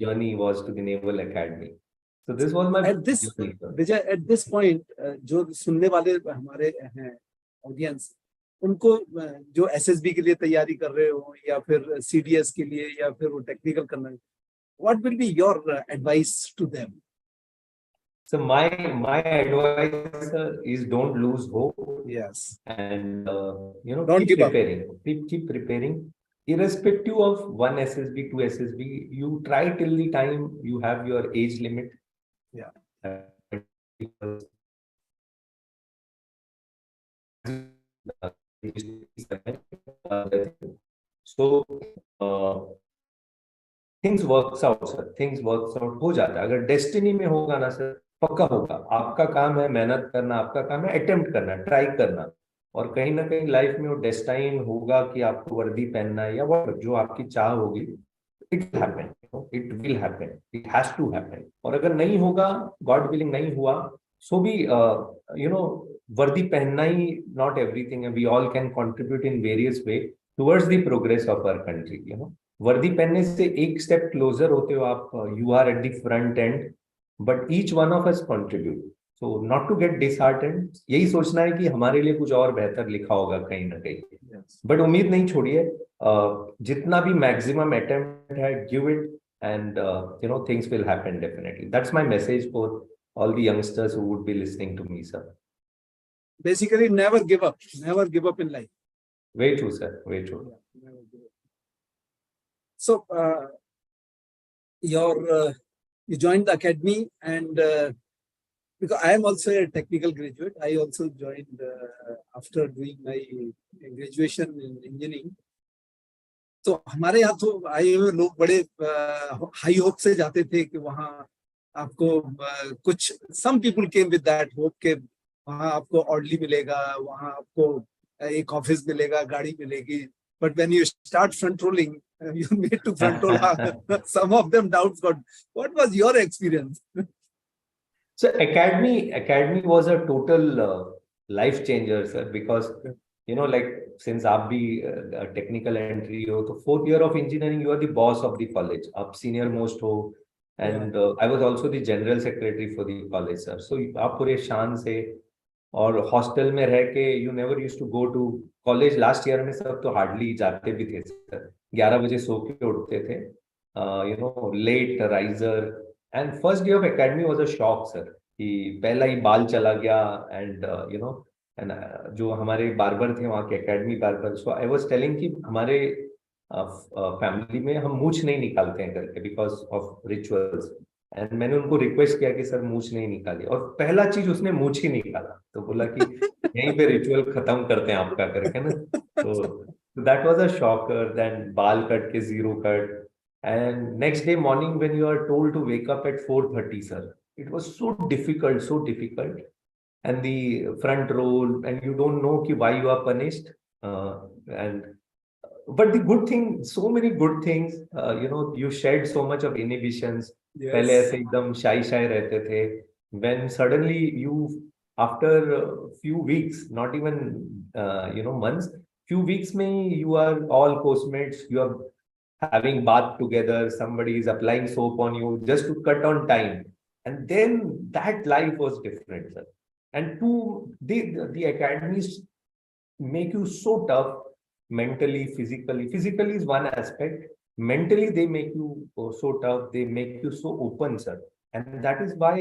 journey was to the Naval Academy. So this was my At this, journey, sir. Vijay, at this point, जो सुनने वाले हमारे हैं audience, उनको जो SSB के लिए तैयारी कर रहे हो या फिर सीडीएस के लिए या फिर वो टेक्निकल करना है, what will be your advice to them? So my advice, sir, is don't lose hope. Yes. And Don't keep give up. preparing. Keep preparing. Irrespective of one SSB, two SSB, you try till the time you have your age limit. Yeah. So things works out, sir. Things works out हो जाता है. अगर destiny में होगा ना sir, पक्का होगा. आपका काम है मेहनत करना, आपका काम है अटेम्प्ट करना, ट्राई करना. और कहीं ना कहीं लाइफ में वो डेस्टाइन होगा कि आपको वर्दी पहनना है या वो जो आपकी चाह होगी, it happen, it will happen, it has to happen. और अगर नहीं होगा, गॉड विलिंग नहीं हुआ, सो भी वर्दी पहनना ही नॉट एवरीथिंग है. We all can contribute in various way towards the progress of our country. वर्दी पहनने से एक स्टेप क्लोजर होते हो आप. You are at the front end, but each one of us contribute. So not to get disheartened. यही सोचना है कि हमारे लिए कुछ और बेहतर लिखा होगा कहीं ना कहीं. बट उम्मीद नहीं छोड़िए. जितना भी मैक्सिमम अटेम्प्ट है, give it, and things will happen definitely. That's my message for all the youngsters who would be listening to me, sir. Basically, never give up. Never give up in life. Very true, sir. Very true. Yeah, never give up. So you joined the academy, and because I am also a technical graduate, I also joined after doing my graduation in engineering. तो हमारे यहाँ तो आए हुए लोग बड़े high hope से जाते थे कि वहाँ आपको कुछ, some people came with that hope के वहाँ आपको ऑर्डली मिलेगा, वहाँ आपको एक ऑफिस मिलेगा, गाड़ी मिलेगी. But when you start front rolling, you made to front roll. Some of them doubts got. What was your experience? So academy was a total life changer, sir, because like since आप भी technical entry हो, तो 4th year of engineering you are the boss of the college. आप senior most हो, and I was also the general secretary for the college, sir. So आप पूरे शान से और हॉस्टल में रह के you never used to go to college. Last year में सब तो हार्डली जाते भी थे सर. 11 बजे सो के उठते थे. Late riser. And first day of academy was a shock sir, कि पहला ही बाल चला गया. एंड जो हमारे बार्बर थे वहाँ के academy barber, so I was telling कि हमारे फैमिली में हम मूछ नहीं निकालते हैं करके बिकॉज ऑफ रिचुअल्स. एंड मैंने उनको रिक्वेस्ट किया कि सर मूछ नहीं निकाली, और पहला चीज उसने मूछ ही निकाला. तो बोला कि यहीं पे रिचुअल खत्म करते हैं आपका करके ना. तो that was a shocker. Then बाल कट के zero cut. And next day morning when you are told to wake up at 4:30 sir, it was so difficult. And the front roll, and you don't know ki why you are punished. But the good thing, so many good things, you shed so much of inhibitions. Yes. पहले ऐसे एकदम shy रहते थे. When suddenly you, after few weeks, not even months, few weeks में you are all postmates, you are having bath together, somebody is applying soap on you just to cut on time. And then that life was different, sir. And the academies make you so tough mentally, physically. Physically is one aspect. Mentally, they make you so tough. They make you so open, sir. And that is why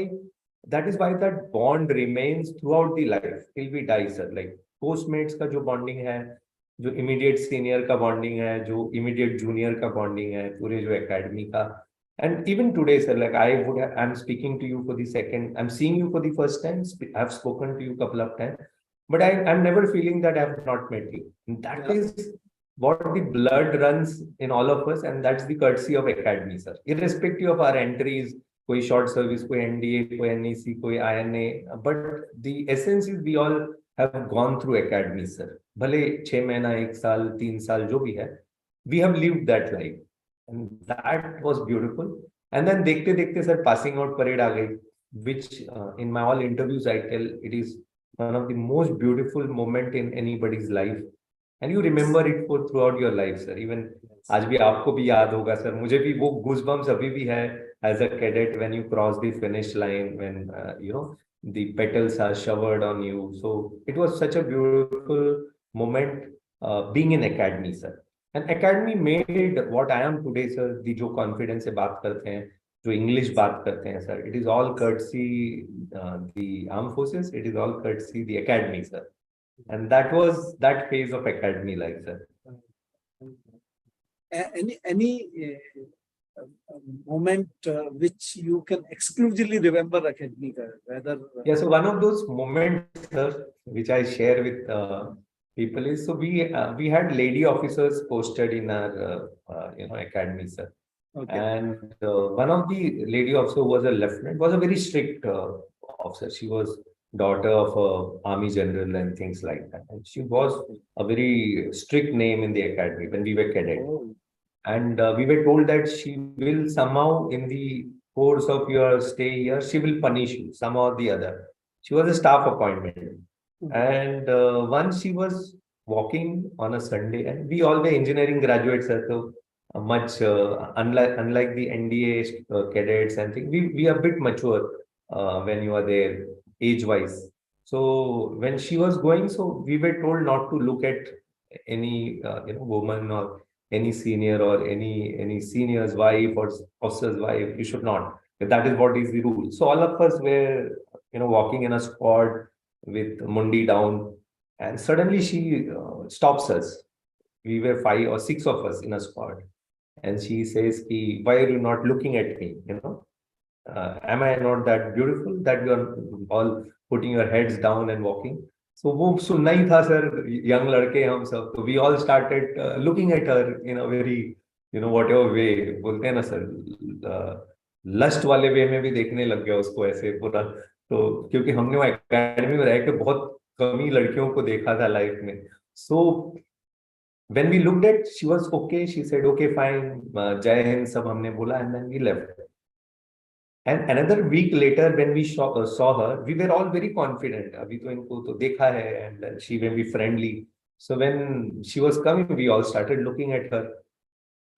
that bond remains throughout the life till we die, sir. Like postmates का जो bonding है, जो immediate senior का bonding है, जो immediate junior का bonding है, पूरे जो academy का. And even today, sir, like I'm speaking to you for the second, I'm seeing you for the first time. I've spoken to you a couple of times, but I'm never feeling that I've not met you. And that is what the blood runs in all of us, and that's the courtesy of academy, sir. Irrespective of our entries, koi short service, koi NDA, koi NEC, koi INA, but the essence is we all have gone through academy, sir. Bhale 6 mahina, 1 saal, 3 saal, jo bhi hai, we have lived that life. And that was beautiful. And then dekhte sir, passing out parade aa gayi, which in my all interviews I tell it is one of the most beautiful moment in anybody's life. and you remember it for throughout your life, sir. Even आज भी आपको भी याद होगा sir, मुझे भी वो goosebumps अभी भी है as a cadet when you cross the finish line, when the petals are showered on you. So it was such a beautiful moment being in academy, sir. And academy made what I am today, sir. The जो confidence से बात करते हैं, जो English बात करते हैं, sir. It is all courtesy the armed forces. It is all courtesy the academy, sir. And that was that phase of academy life, sir. Any moment which you can exclusively remember academy, whether yeah, so one of those moments, sir, which I share with people is, so we had lady officers posted in our academy, sir. okay. And one of the lady officer who was a lieutenant was a very strict officer. She was daughter of a army general and things like that, and she was a very strict name in the academy when we were cadet. Oh. And we were told that she will somehow, in the course of your stay here, she will punish you somehow or the other. She was a staff appointment. And once she was walking on a Sunday, and we all were engineering graduates, so much unlike the NDA cadets and things, we are a bit mature when you are there age-wise. So when she was going, so we were told not to look at any woman or any senior or any senior's wife or officer's wife. You should not. That is what is the rule. So all of us were walking in a squad with mundi down, and suddenly she stops us. We were 5 or 6 of us in a squad, and she says, "Why are you not looking at me? Am I not that beautiful that you are all putting your heads down and walking?" So वो सुनना ही था sir, young लड़के हम सब, तो we all started looking at her in a very whatever way, बोलते हैं ना सर, लस्ट वाले वे में भी देखने लग गया उसको ऐसे पूरा. तो क्योंकि हमने वो एकेडमी में रह के बहुत कम ही लड़कियों को देखा था लाइफ में. So when we looked at, she was okay. She said, "Okay, fine, Jai Hind," सब हमने बोला, and then we left. And another week later, when we saw her, we were all very confident. Abhi to inko to dekha hai, and then she will be friendly. So when she was coming, we all started looking at her.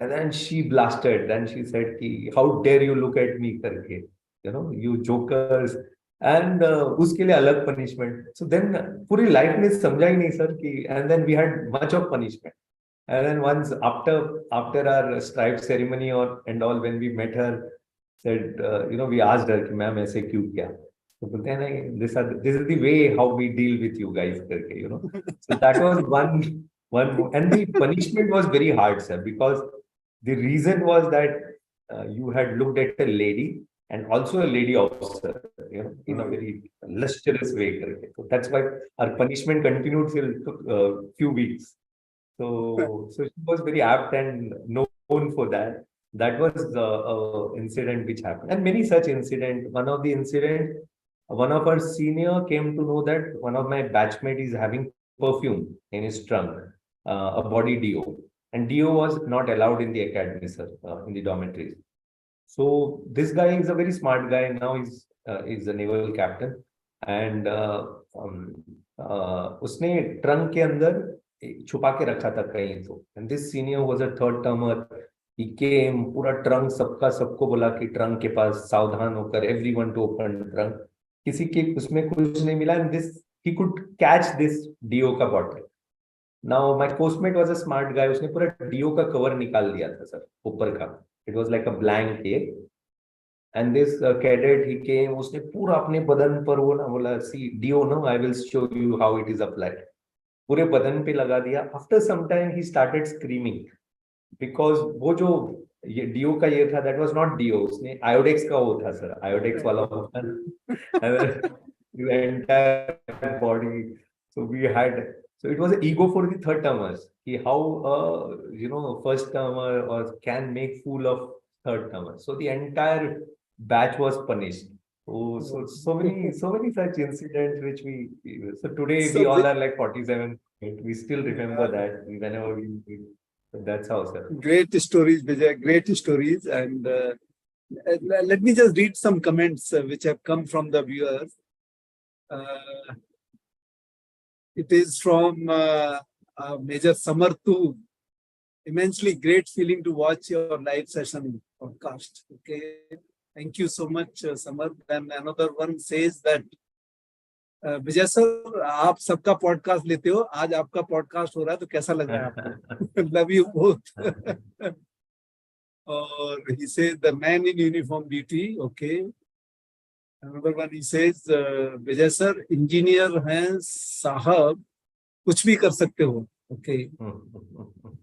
And then she blasted. Then she said, "How dare you look at me, karke? You jokers." And uske liye alag punishment. So then puri life mein samjha hi nahi, sir, and then we had much of punishment. And then once after our stripe ceremony and all, when we met her, said, we asked her, "Ma'am, aise kyun kiya?" So बोलते हैं ना, this is the way how we deal with you guys, करके. So that was one, and the punishment was very hard, sir, because the reason was that you had looked at a lady and also a lady officer, in a very lustrous way, करके. So that's why our punishment continued till few weeks. So she was very apt and known for that. That was the incident which happened, and many such incidents. One of the incident, one of our senior came to know that one of my batchmate is having perfume in his trunk, a body deo, and deo was not allowed in the academy, sir, in the dormitories. So this guy is a very smart guy. Now he's a naval captain, and उसने trunk के अंदर छुपा के रखा था कहीं तो. And this senior was a third termer. He came, पूरा ट्रंक सबको बोला कि ट्रंक के पास सावधान होकर, everyone to open ट्रंक. किसी के उसमें कुछ नहीं मिला, and this he could catch this dio का bottle. Now my postmate was a smart guy. उसने पूरा dio का cover निकाल दिया था सर ऊपर का. It was like a blank cake. And this cadet, he came, उसने पूरा अपने बदन पर वो ना बोला, "See, dio, no, I will show you how it is applied." पूरे बदन पे लगा दिया. After some time he started screaming. Because वो जो ये डीओ का ये था, that was not डीओ, उसने आयोडेक्स का वो था सर, आयोडेक्स वाला होता है entire body. So we had, so it was an ego for the third termers, कि how first termer or can make fool of third termer. So the entire batch was punished. So many such incidents which so today we all are like 47, we still remember that whenever we. That's how, sir. Great stories, Bijay. Great stories. And let me just read some comments which have come from the viewers. It is from Major Samar too. Immensely great feeling to watch your live session podcast. Okay, thank you so much, Samar. Then another one says that Vijay sir आप सबका podcast लेते हो, आज आपका podcast हो रहा है तो कैसा लग रहा है आपको? Love you both. और he says the man in uniform duty. Okay. Another one he says Vijay sir engineer हैं साहब, कुछ भी कर सकते हो. Okay.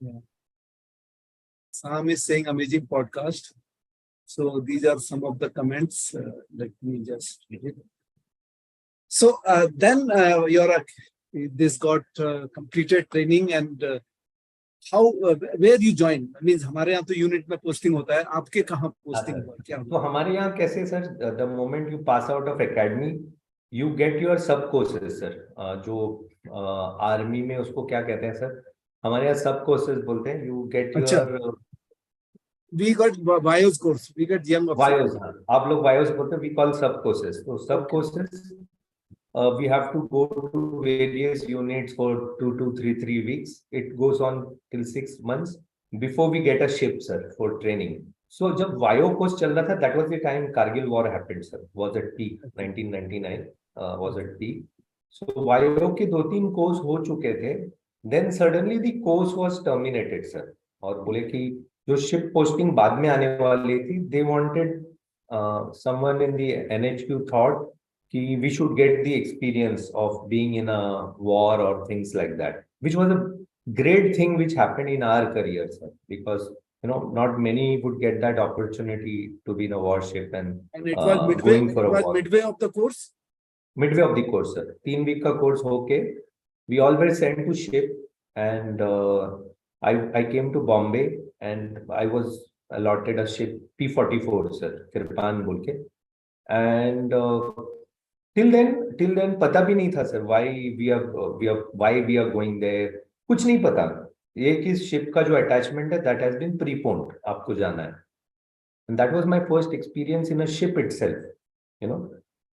Yeah. Sam is saying amazing podcast. So these are some of the comments. Let me just read it. So then this got completed training and how where you joined? Means हमारे यहाँ तो unit में posting होता है, आपके कहाँ posting हुआ, क्या? तो हमारे यहाँ कैसे sir, the moment you pass out of academy you get your सब कोर्सेज सर. जो आर्मी में उसको क्या कहते हैं सर, हमारे यहाँ सब कोर्सेज बोलते हैं. You get your, we got bios course, we got young bios. हाँ, आप लोग bios बोलते हैं, we call सब courses. तो सब courses we have to go to various units for 2 to 3 weeks. It goes on till 6 months before we get a ship, sir, for training. So जब bio course चल रहा था, that was the time Kargil war happened, sir. Was at peak. 1999 was at peak. So bio के 2-3 course हो चुके थे. Then suddenly the course was terminated, sir. और बोले कि जो शिप पोस्टिंग बाद में आने वाली थी, they wanted someone in the NHQ thought कि we should get the experience of being in a war or things like that, which was a great thing which happened in our career, sir, because not many would get that opportunity to be in a warship and it was midway, going for a war. Midway of the course? Midway of the course, sir. 3 week का course होके we all were sent to ship and I came to Bombay and I was allotted a ship P-44, sir, Kirpan बोल के. And till then पता भी नहीं था sir why we are going there, कुछ नहीं पता. ये कि शिप का जो अटैचमेंट है that has been preponed, आपको जाना है. And that was my first experience in a ship itself,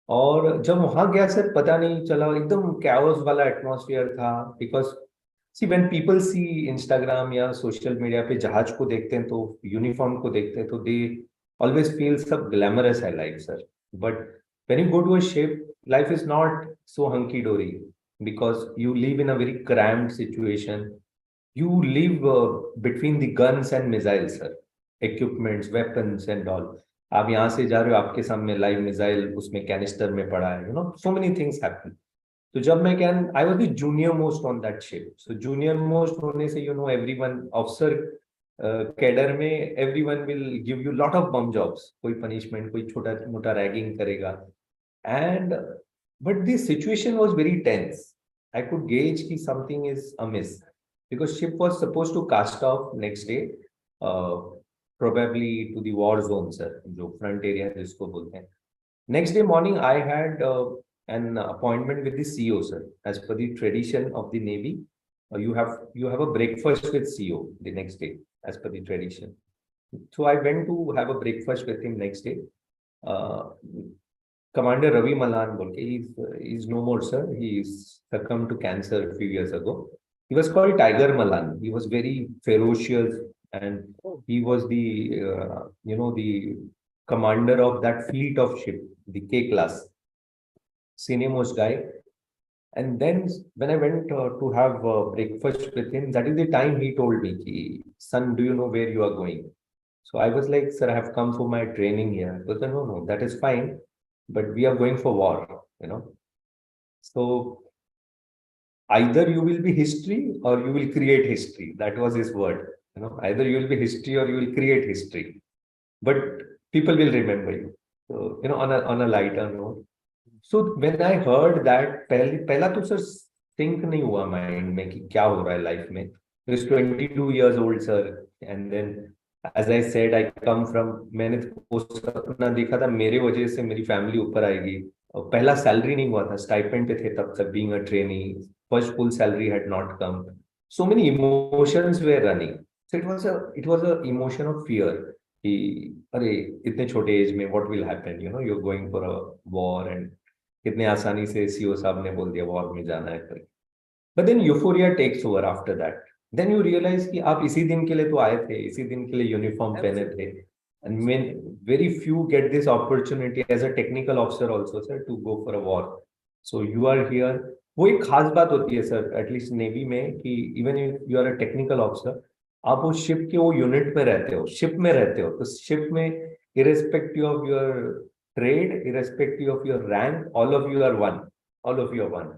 और जब वहां गया सर पता नहीं चला, एकदम chaos वाला एटमॉस्फेयर था. because see when people see Instagram या सोशल मीडिया पे जहाज को देखते हैं तो यूनिफॉर्म को देखते हैं तो they always feel सब glamorous है life, sir. But when you go to a ship, life is not so hunky-dory because you live in a very cramped situation. You live between the guns and missiles, sir. Equipments, weapons and all. आप यहाँ से जा रहे हो, आपके सामने live missile उसमें canister में पड़ा है, so many things happen. तो जब मैं I was the junior most on that ship. So junior most होने से everyone officer कैडर में everyone will give you lot of bum jobs. कोई punishment, कोई छोटा मोटा ragging करेगा. And but the situation was very tense. I could gauge कि something is amiss because ship was supposed to cast off next day, probably to the war zone, sir, जो front area जिसको बोलते हैं. Next day morning, I had an appointment with the CEO, sir. As per the tradition of the Navy, you have a breakfast with CEO the next day, as per the tradition. So I went to have a breakfast with him next day. Commander Ravi Malan, he's no more, sir. He's succumbed to cancer a few years ago. He was called Tiger Malan. He was very ferocious, and he was the the commander of that fleet of ship, the K class, senior most guy. And then when I went to have breakfast with him, that is the time he told me, son, do you know where you are going? So I was like, sir, I have come for my training here. He said, no, that is fine, but we are going for war, So either you will be history or you will create history. That was his word. Either you will be history or you will create history. But people will remember you. So, on a lighter note. So when I heard that, पहला तो sir think नहीं हुआ mind में कि क्या हो रहा है life में. I was 22 years old, sir, and then as I said, I come from, मैंने पोस्ट अपना देखा था, मेरे वजह से मेरी फैमिली ऊपर आएगी. और पहला सैलरी नहीं हुआ था, स्टाइपेंड पे थे तब तक, being a trainee, first full salary had not come. So many emotions were running. So it was a emotion of fear. कि अरे इतने छोटे एज में what will happen, you're going for a war and कितने आसानी से CO साहब ने बोल दिया वॉर में जाना है. But then euphoria takes over after that. Then you realize कि आप इसी दिन के लिए तो आए थे, इसी दिन के लिए यूनिफॉर्म पहने थे. And very few get this opportunity as a technical officer also, sir, to go for a war. So you are here. वो एक खास बात होती है सर, एटलीस्ट नेवी में, कि even if you are a technical officer, आप वो शिप के वो यूनिट में रहते हो, शिप में रहते हो, तो शिप में irrespective of your trade, irrespective of your rank, all of you are one. All of you are one.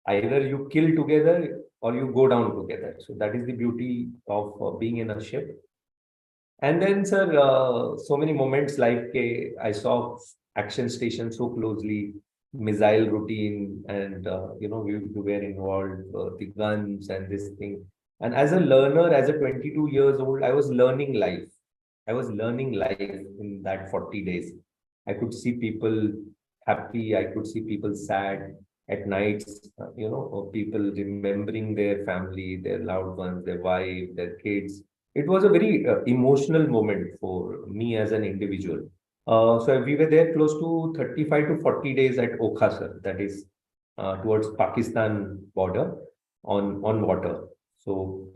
Either you kill together or you go down together. So that is the beauty of being in a ship. And then, sir, so many moments like I saw action station so closely, missile routine, and we were involved, the guns and this thing. And as a learner, as a 22 years old, I was learning life. I was learning life in that 40 days. I could see people happy. I could see people sad at nights, people remembering their family, their loved ones, their wife, their kids. It was a very emotional moment for me as an individual. So we were there close to 35 to 40 days at Okha, sir, that is towards Pakistan border on water. So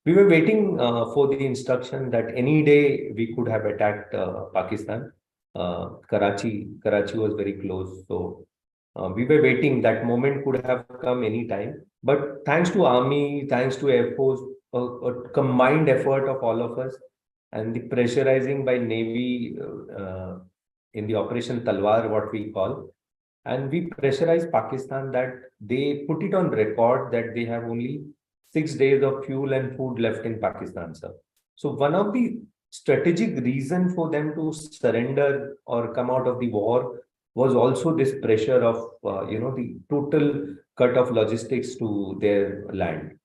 we were waiting for the instruction that any day we could have attacked Pakistan. Karachi was very close. So we were waiting. That moment could have come anytime. But thanks to Army, thanks to Air Force, a combined effort of all of us, and the pressurizing by Navy in the Operation Talwar, what we call, and we pressurized Pakistan that they put it on record that they have only 6 days of fuel and food left in Pakistan, sir. So one of the strategic reason for them to surrender or come out of the war was also this pressure of, the total cut of logistics to their land.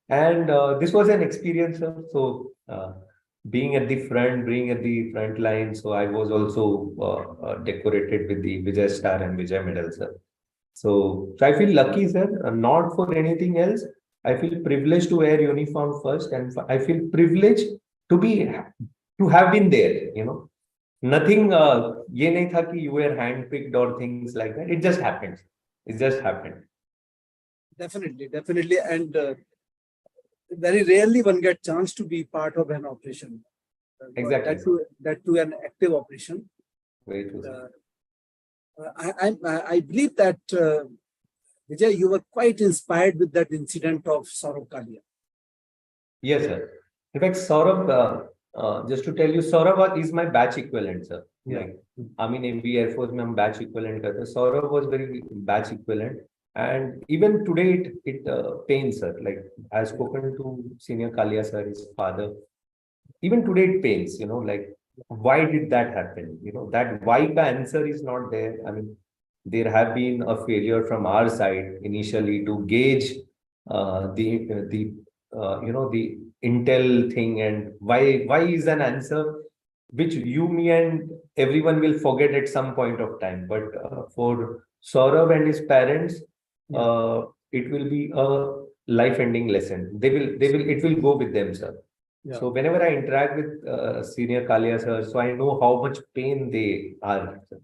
And this was an experience, sir. So being at the front line, so I was also decorated with the Vijay Star and Vijay Medal, sir. So I feel lucky, sir, not for anything else. I feel privileged to wear uniform first, and I feel privileged to have been there, Nothing, ye nahi tha ki you were handpicked or things like that. It just happened. It just happened. Definitely. And very rarely one gets chance to be part of an operation. Exactly. That to an active operation. Very true. I believe that, Vijay, you were quite inspired with that incident of Saurabh Kalia. Yes, sir. In fact, Saurabh, just to tell you, Saurabh is my batch equivalent, sir. Yeah. Like, Army, Navy, Air Force, mein hum batch equivalent karte. Saurabh was very batch equivalent. And even today, it pains, sir. Like, I've spoken to Senior Kalia, sir, his father. Even today, it pains, like, why did that happen? That why the answer is not there. I mean, there have been a failure from our side initially to gauge the intel thing, and why is an answer which you, me, and everyone will forget at some point of time. But for Saurabh and his parents, it will be a life-ending lesson. It will go with them, sir. Yeah. So whenever I interact with Senior Kalia, sir, so I know how much pain they are. Sir.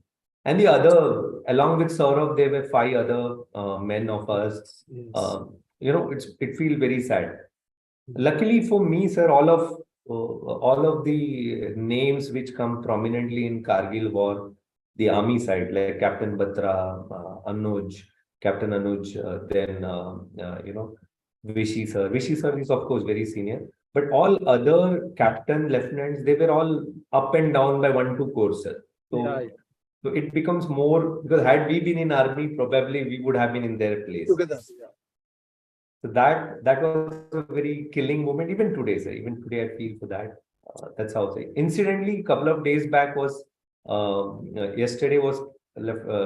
And the other, along with Saurabh, there were 5 other men of us. Yes. It feels very sad. Luckily for me, sir, all of the names which come prominently in Kargil war, the army side, like Captain Batra, Captain Anuj, then Vishi sir. Vishi sir is of course very senior, but all other captain, lieutenants, they were all up and down by 1-2 course, sir. So it becomes more, because had we been in army, probably we would have been in their place. Together, yeah. So that was a very killing moment. Even today, sir. Even today, I feel for that. That's how I say. Incidentally, a couple of days back was yesterday was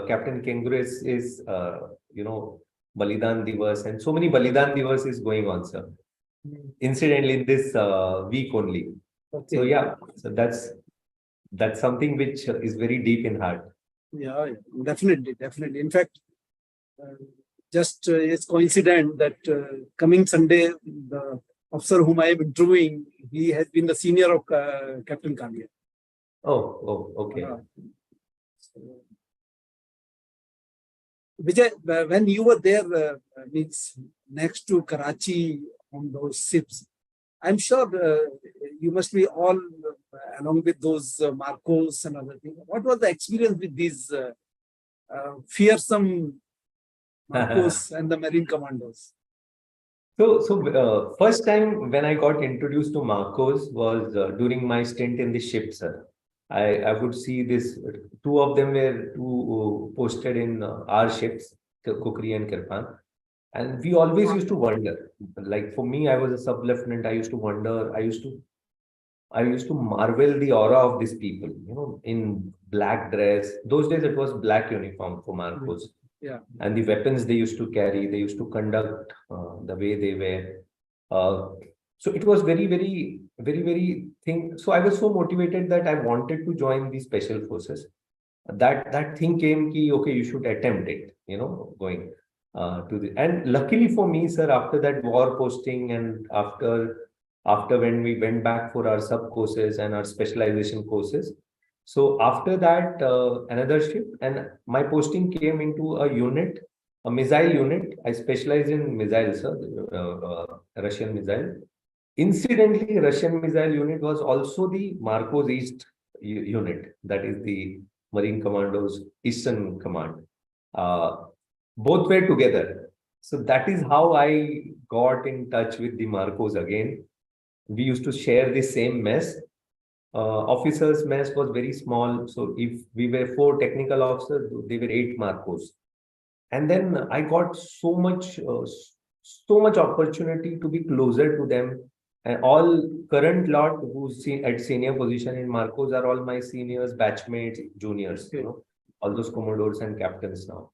Captain Kenguru's is Balidan Divas, and so many Balidan Divas is going on, sir. Incidentally, in this week only. Okay. So yeah, so that's something which is very deep in heart. Yeah, definitely. In fact, just it's coincident that coming Sunday, the officer whom I am interviewing, he has been the senior of Captain Kalia. Oh, okay. Vijay, when you were there, means next to Karachi on those ships, I'm sure you must be all along with those Marcos and other things. What was the experience with these fearsome Marcos and the Marine Commandos? So, first time when I got introduced to Marcos was during my stint in the ship, sir. I would see this, two of them were posted in our ships, Kukri and Kirpan. And we always used to wonder, like for me, I was a sub-lieutenant. I used to wonder, I used to marvel the aura of these people, in black dress. Those days it was black uniform for Marcos. Yeah. And the weapons they used to carry, they used to conduct the way they were. So it was very, very, very, very thing. So I was so motivated that I wanted to join the special forces. That thing came ki, okay, you should attempt it, going to the, and luckily for me, sir, after that war posting and after when we went back for our sub courses and our specialization courses. So after that, another ship, and my posting came into a unit, a missile unit. I specialize in missiles, sir, Russian missile. Incidentally, Russian missile unit was also the Marcos East unit, that is the Marine Commandos Eastern Command. Both were together. So that is how I got in touch with the Marcos again. We used to share the same mess. Officers' mess was very small. So if we were 4 technical officers, they were 8 Marcos. And then I got so much opportunity to be closer to them. And all current lot who's at senior position in Marcos are all my seniors, batchmates, juniors, all those commodores and captains now.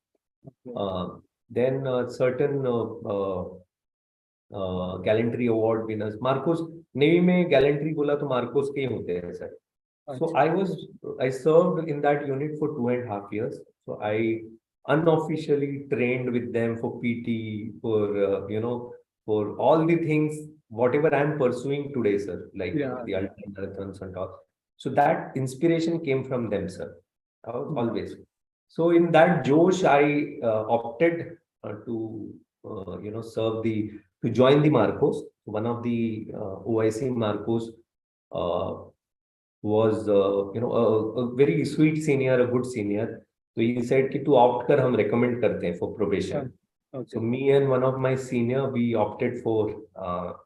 Then certain gallantry award winners. Marcos, Navy में gallantry बोला तो Marcos के ही होते हैं sir. So I served in that unit for 2.5 years. So I unofficially trained with them for PT, for for all the things, whatever I'm pursuing today, sir, like the ultramarathons and all. So that inspiration came from them, sir, always. So in that Josh, I opted to join the Marcos. One of the OIC Marcos was a very sweet senior, a good senior. So he said कि तू opt कर, हम recommend करते हैं for probation. So me and one of my senior, we opted for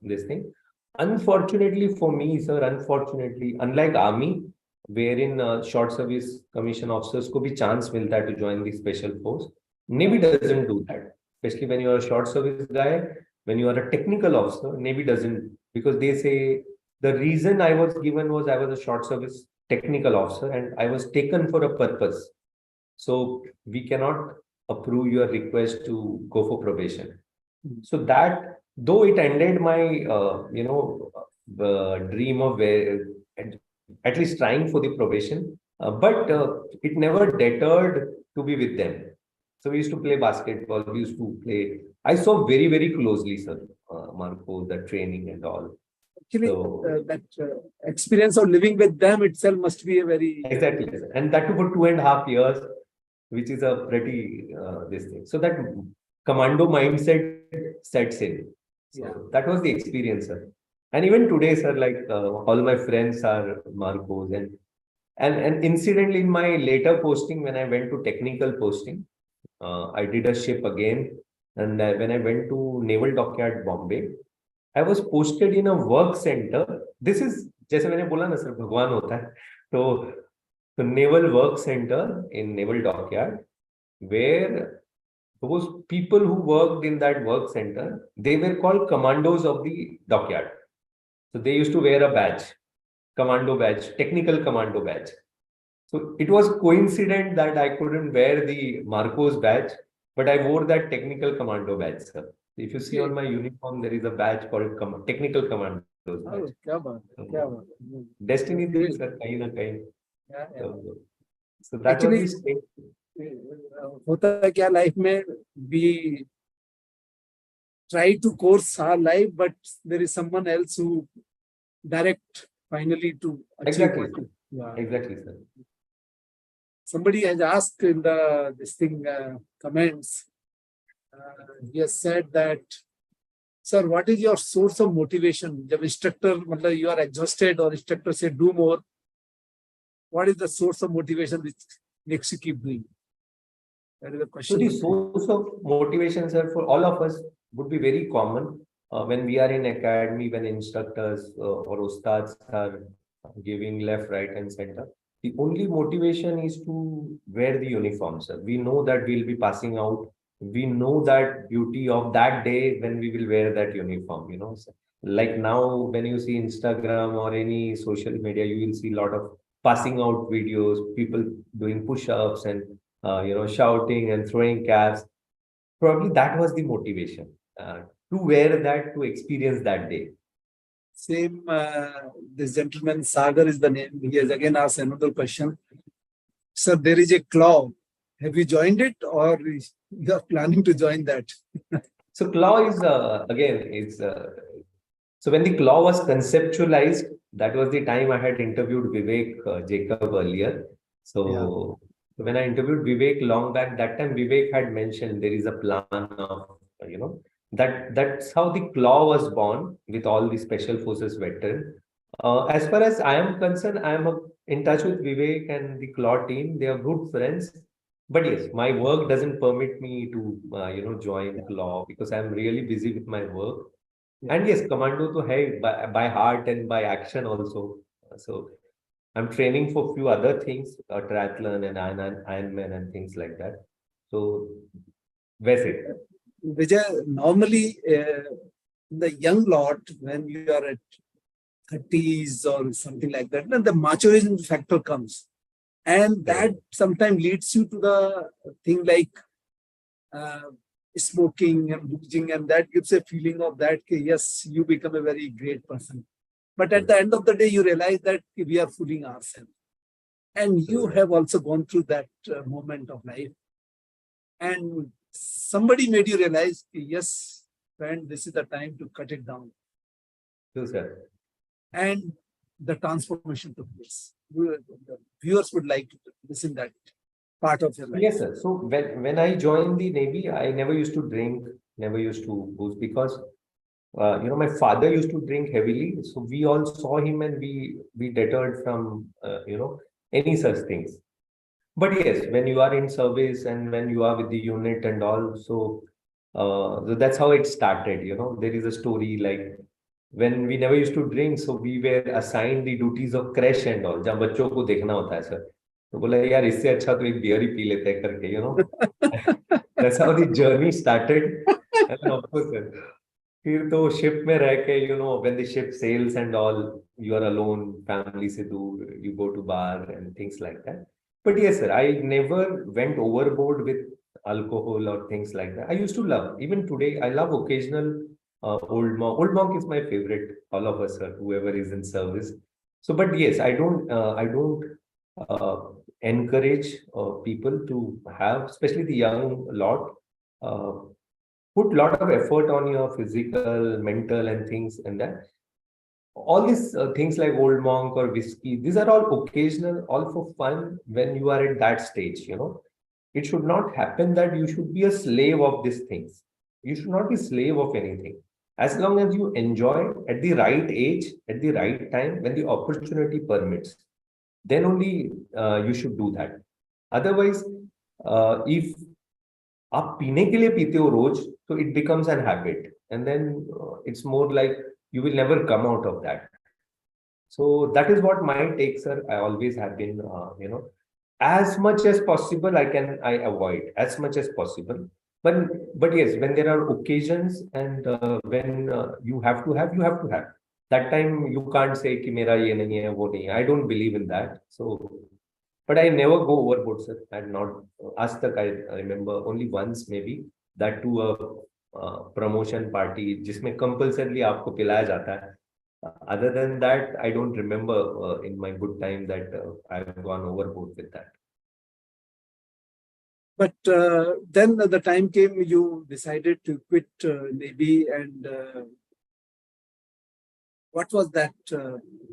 this thing. Unfortunately for me, sir, unlike army, wherein short service commission officers को भी chance मिलता है to join the special force, Navy doesn't do that. Especially when you are a short service guy, when you are a technical officer, Navy doesn't, because they say the reason I was given was I was a short service technical officer and I was taken for a purpose. So we cannot approve your request to go for probation. So that, though it ended my, dream of at least trying for the probation, but it never deterred to be with them. So we used to play basketball, we used to play. I saw very, very closely, sir, Marco, the training and all. Actually, that experience of living with them itself must be a very... Exactly. And that too for 2.5 years, which is a pretty, this thing. So that commando mindset sets in. So that was the experience, sir. And even today, sir, like all my friends are Marcos. And incidentally, in my later posting, when I went to technical posting, I did a ship again. And when I went to Naval Dockyard, Bombay, I was posted in a work center. This is, जैसे मैंने बोला ना sir, भगवान होता है. So the Naval Work Center in Naval Dockyard, where those people who worked in that work center, they were called commandos of the dockyard. So they used to wear a badge, commando badge, technical commando badge. So it was coincident that I couldn't wear the Marcos badge, but I wore that technical commando badge, sir. If you see on my uniform, there is a badge called technical commandos badge. Oh, Destiny thing, sir, kahin na kahin. So that actually, was the होता है क्या life में, we try to course our life, but there is someone else who direct finally to achieve. Exactly, sir. somebody has asked in the this thing comments. He has said that, sir, what is your source of motivation? Jab instructor, matlab you are exhausted or instructor say do more. What is the source of motivation which makes you keep doing? That is the So question. the source of motivation, sir, for all of us would be very common when we are in academy, when instructors or ustads are giving left, right, and center. The only motivation is to wear the uniform, sir. We know that we'll be passing out. We know that beauty of that day when we will wear that uniform, you know. Sir. Like now, when you see Instagram or any social media, you will see a lot of passing out videos, people doing push-ups and shouting and throwing caps. Probably that was the motivation to wear that, to experience that day. Same, this gentleman, Sagar is the name. He has again asked another question. Sir, there is a claw. Have you joined it or you are planning to join that? So claw is so when the claw was conceptualized, that was the time I had interviewed Vivek Jacob earlier. So when I interviewed Vivek long back, that time Vivek had mentioned there is a plan of, that's how the claw was born with all the special forces veteran. As far as I am concerned, I am in touch with Vivek and the claw team. They are good friends. But yes, my work doesn't permit me to, join claw because I'm really busy with my work. And yes, commando to hai by heart and by action also. So I'm training for few other things, triathlon and Ironman and things like that. So that's it. Vijay, normally the young lot, when you are at 30s or something like that, then the maturation factor comes. And that sometimes leads you to the thing like smoking and boozing, and that gives a feeling of that, yes, you become a very great person. But at the end of the day, you realize that we are fooling ourselves. And you have also gone through that moment of life. And somebody made you realize, yes, friend, this is the time to cut it down. Yes, sir. And the transformation took place. The viewers would like to listen that part of your life. Yes, sir. So when I joined the Navy, I never used to drink, never used to booze because my father used to drink heavily. So we all saw him and we deterred from any such things. But yes, when you are in service and when you are with the unit and all, so that's how it started. There is a story like when we never used to drink, so we were assigned the duties of crash and all. जब बच्चों को देखना होता है sir, तो बोला यार इससे अच्छा तो एक बियर ही पी लेते हैं करके. That's how the journey started. And of course, sir, फिर तो शिप में रह के when the ship sails and all, you are alone, family से दूर, you go to bar and things like that. But yes, sir, I never went overboard with alcohol or things like that. I used to love, even today, I love occasional old monk. Old monk is my favorite. All of us, sir, whoever is in service. So, but yes, I don't encourage people to have, especially the young lot, uh, put lot of effort on your physical, mental, and things, and that all these things like old monk or whiskey, these are all occasional, all for fun when you are at that stage. It should not happen that you should be a slave of these things. You should not be slave of anything. As long as you enjoy at the right age, at the right time, when the opportunity permits, then only you should do that. Otherwise, if आप पीने के लिए पीते हो रोज, so it becomes an habit, and then it's more like you will never come out of that. So that is what my takes are. I always have been, as much as possible, I avoid as much as possible. But yes, when there are occasions and when you have to have, you have to have. That time you can't say कि मेरा ये नहीं है, वो नहीं है. I don't believe in that. So, but I never go overboard, sir. I'm not. As tak I remember only once maybe that to a promotion party जिसमें compulsorily आपको पिलाया जाता है. Other than that, I don't remember in my good time that I've gone overboard with that. But then the time came, you decided to quit Navy and What was that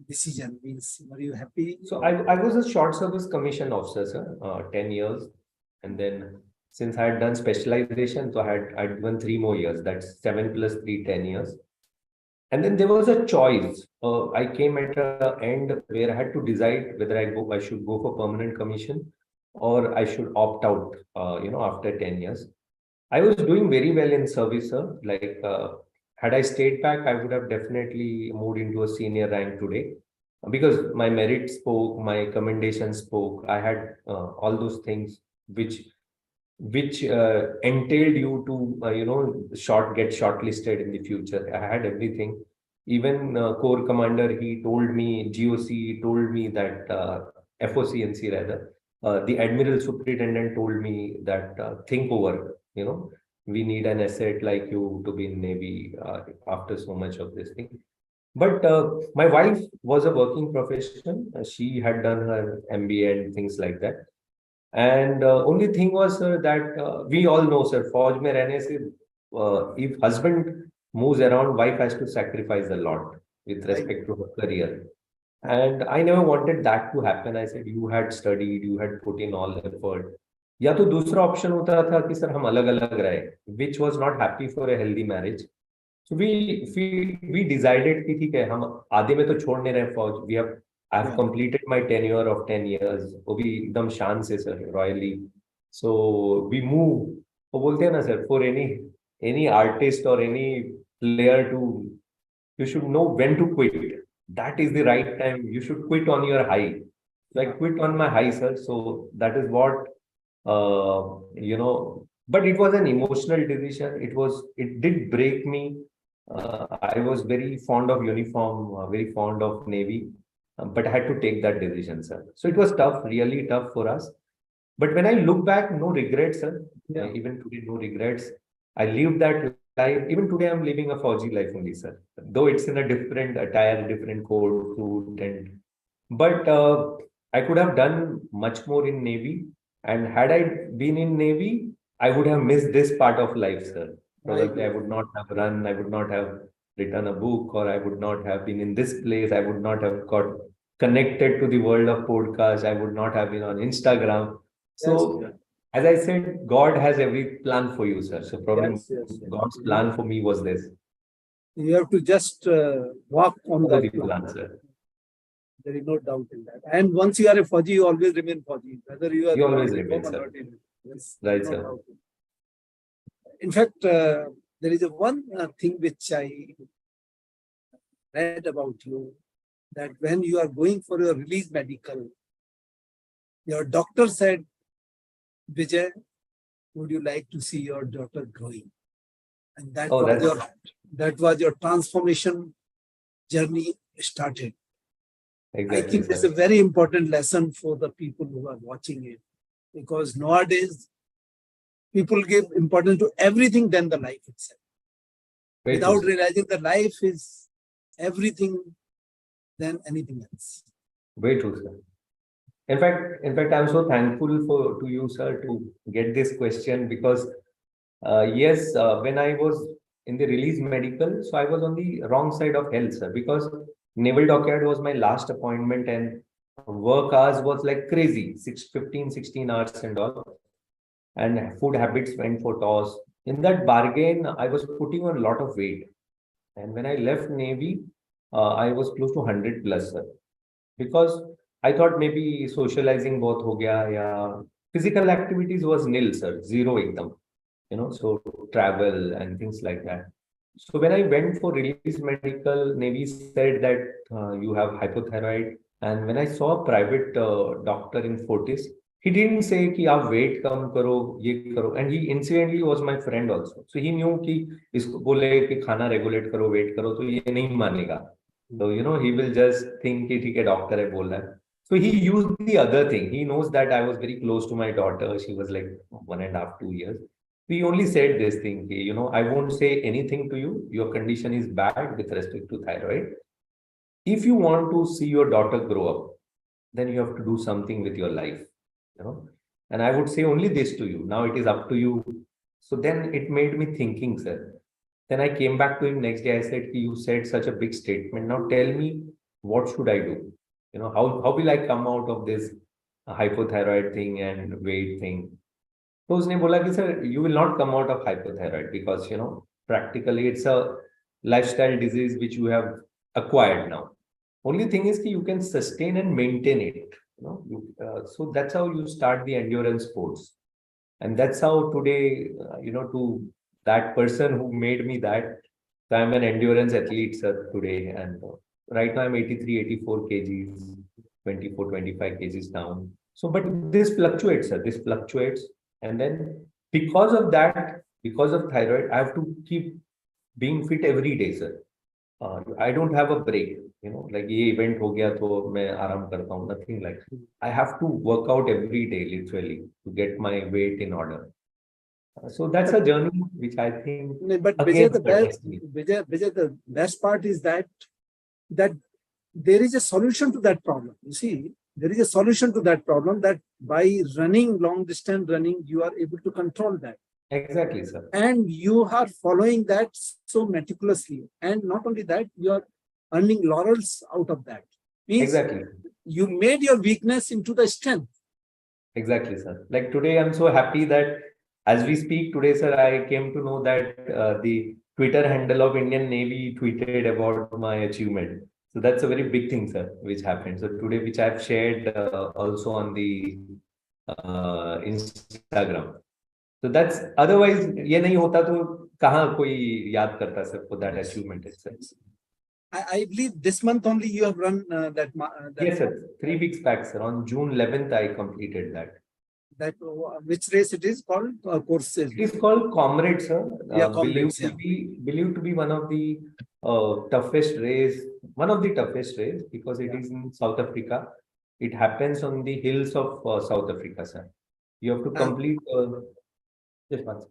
decision? Means, were you happy? So I was a short service commission officer, sir, 10 years. And then since I had done specialization, so I'd given 3 more years. That's 7 + 3, 10 years. And then there was a choice. I came at an end where I had to decide whether I should go for permanent commission or I should opt out, after 10 years. I was doing very well in service, sir. Like, had I stayed back, I would have definitely moved into a senior rank today because my merit spoke, my commendation spoke. I had all those things which entailed you to get shortlisted in the future. I had everything. Even corps commander, he told me, GOC told me that FOCNC rather, the admiral superintendent told me that think over, we need an asset like you to be in Navy after so much of this thing. But my wife was a working professional. She had done her MBA and things like that. And only thing was, sir, that we all know, sir, Fauj mein rehne se, if husband moves around, wife has to sacrifice a lot with respect to her career. And I never wanted that to happen. I said, you had studied, you had put in all effort. या तो दूसरा option होता था कि sir हम अलग अलग रहे, which was not happy for a healthy marriage. So we decided कि ठीक है, हम आधे में तो छोड़ नहीं रहे फौज. I have completed my tenure of 10 years. वो भी एकदम शान से sir, royally. So we move. वो बोलते हैं ना sir, for any artist or any player to, you should know when to quit. That is the right time. You should quit on your high. So I quit on my high, sir. So that is what, but it was an emotional decision. It did break me. I was very fond of uniform, very fond of Navy, but I had to take that decision, sir. So it was tough, really tough for us. But when I look back, no regrets, sir. Yeah. Even today, no regrets. I lived that life. Even today, I'm living a Fauji life only, sir. Though it's in a different attire, different code, suit, but I could have done much more in Navy. And had I been in Navy, I would have missed this part of life, sir. Probably I would not have run, I would not have written a book, or I would not have been in this place. I would not have got connected to the world of podcast. I would not have been on Instagram. So, Yes, as I said, God has every plan for you, sir. So probably yes, yes. God's plan for me was this. You have to just walk on Follow that the plan. plan, sir. There is no doubt in that. And once you are a Fauji, you always remain Fauji. Whether you are You always in remain, home or sir. not in. Yes, Right, no sir. doubt. In fact, there is one thing which I read about you, that when you are going for your release medical, your doctor said, Vijay, would you like to see your daughter growing? And that was your transformation journey started. Exactly, I think sir. it's a very important lesson for the people who are watching it, because nowadays people give importance to everything than the life itself, without realizing that life is everything than anything else. Very true, sir. In fact, I'm so thankful to you, sir, to get this question because, yes, when I was in the release medical, so I was on the wrong side of health, sir, because Naval Dockyard was my last appointment and work hours was like crazy, 16 hours and all. And food habits went for toss. In that bargain, I was putting on a lot of weight. And when I left Navy, I was close to 100 plus, sir. Because I thought maybe socializing both ho gaya, yeah. Physical activities was nil, sir. Zero ekdam. So travel and things like that. So when I went for release medical, Navy said that you have hypothyroid. And when I saw a private doctor in Fortis, he didn't say कि आप weight कम करो, ये करो. And he incidentally was my friend also. So he knew कि इसको बोले कि खाना regulate करो, weight करो, तो ये नहीं मानेगा. So, he will just think कि ठीक है doctor है बोल रहा है. So he used the other thing. He knows that I was very close to my daughter. She was like 1.5, 2 years. We only said this thing, I won't say anything to you. Your condition is bad with respect to thyroid. If you want to see your daughter grow up, then you have to do something with your life, And I would say only this to you. Now it is up to you. So then it made me thinking, sir. Then I came back to him next day. I said, you said such a big statement. Now tell me, what should I do? How will I come out of this hypothyroid thing and weight thing? तो उसने बोला कि sir, you will not come out of hypothyroid because practically it's a lifestyle disease which you have acquired now. Only thing is that you can sustain and maintain it. So that's how you start the endurance sports, and that's how today, to that person who made me that, so I'm an endurance athlete, sir, today, and right now I'm 83, 84 kgs, 24, 25 kgs down. So, but this fluctuates, sir. This fluctuates, and then because of that, because of thyroid, I have to keep being fit every day, sir. I don't have a break. Like ये event हो गया तो मैं आराम करता हूँ. Nothing like. I have to work out every day, literally, to get my weight in order. So that's a journey which I think. But again, Vijay, the best part is that there is a solution to that problem. You see, there is a solution to that problem, that by running long distance running, you are able to control that. Exactly, sir. And you are following that so meticulously. And not only that, you are earning laurels out of that. Means exactly. You made your weakness into the strength. Exactly, sir. Like today, I'm so happy that as we speak today, sir, I came to know that the Twitter handle of Indian Navy tweeted about my achievement. So that's a very big thing, sir, which happened. So today, which I've shared also on the Instagram. So that's, otherwise ये नहीं होता तो कहाँ कोई याद करता sir for that achievement itself. I believe this month only you have run that. Yes, sir. 3 weeks back, sir. On June 11th, I completed that. That which race it is called? Courses. It is called Comrades, sir. Yeah, Comrades, believed to be one of the toughest race, because it is in South Africa. It happens on the hills of South Africa, sir. You have to complete. Just one sec.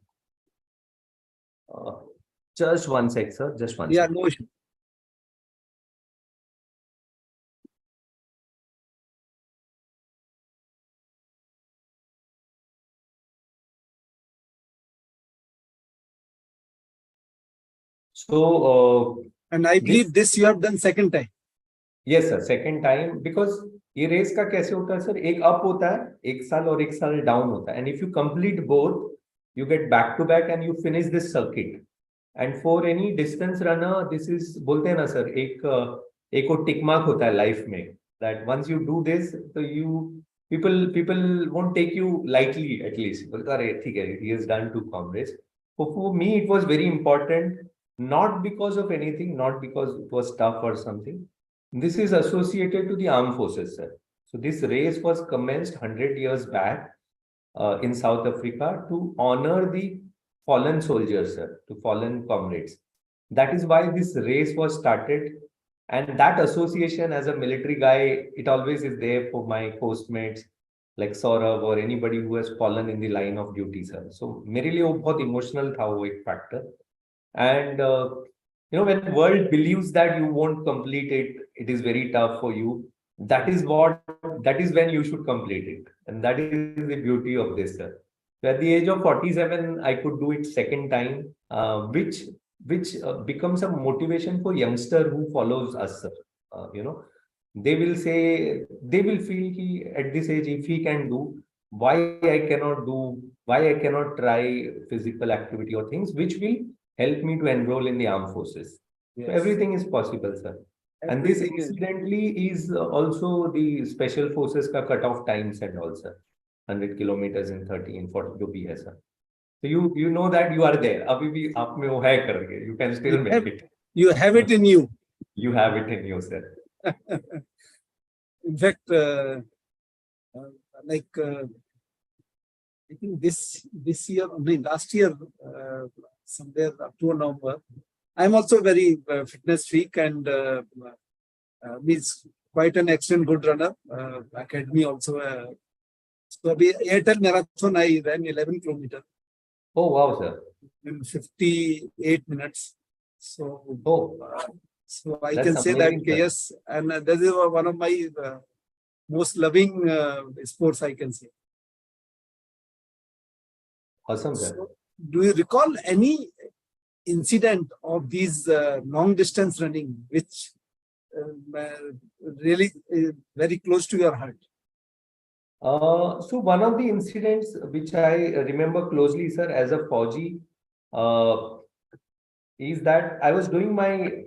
Just one sec, sir. Just one. Yeah, sec. no issue. So, and I believe this you have done second time. Yes, sir. Second time, because ये race का कैसे होता है sir, एक up होता है एक साल और एक साल डाउन होता है, and if you complete both, you get back to back and you finish this circuit. And for any distance runner, this is बोलते हैं ना सर, एक और tick mark होता है life में, that once you do this, so people won't take you lightly, at least. बोलते अरे ठीक है, he has done 2 Comrades. So for me, it was very important, not because of anything, not because it was tough or something. This is associated to the armed forces, sir. So this race was commenced 100 years back in South Africa to honor the fallen soldiers, sir, to fallen comrades. That is why this race was started. And that association, as a military guy, it always is there for my postmates like Saurabh or anybody who has fallen in the line of duty, sir. So मेरे लिए वो बहुत emotional था वो एक factor. And when world believes that you won't complete it, it is very tough for you. That is when you should complete it. And that is the beauty of this, sir. So at the age of 47, I could do it second time, which becomes a motivation for youngster who follows us, sir. They will feel ki at this age, if he can do, why I cannot try physical activity or things which will help me to enroll in the armed forces. Yes. So everything is possible, sir. And this incidentally is also the special forces ka cut-off times and also 100 kilometers in 30 and 42 PS, sir. So you know that you are there. Abhi bhi aap mein wo hai karke. You can still make it. You have it in you. You have it in you, sir. In fact, I think this year, last year, somewhere October, November, I'm also very fitness freak and means quite an excellent good runner. Academy also. So Airtel Marathon, I ran 11 kilometers. Oh wow, sir! In 58 minutes. So, so I That's can say that amazing, yes, and this is one of my most loving sports, I can say. Awesome, sir. So, do you recall any incident of these long distance running, which really is very close to your heart? So one of the incidents which I remember closely, sir, as a Fauji, is that I was doing my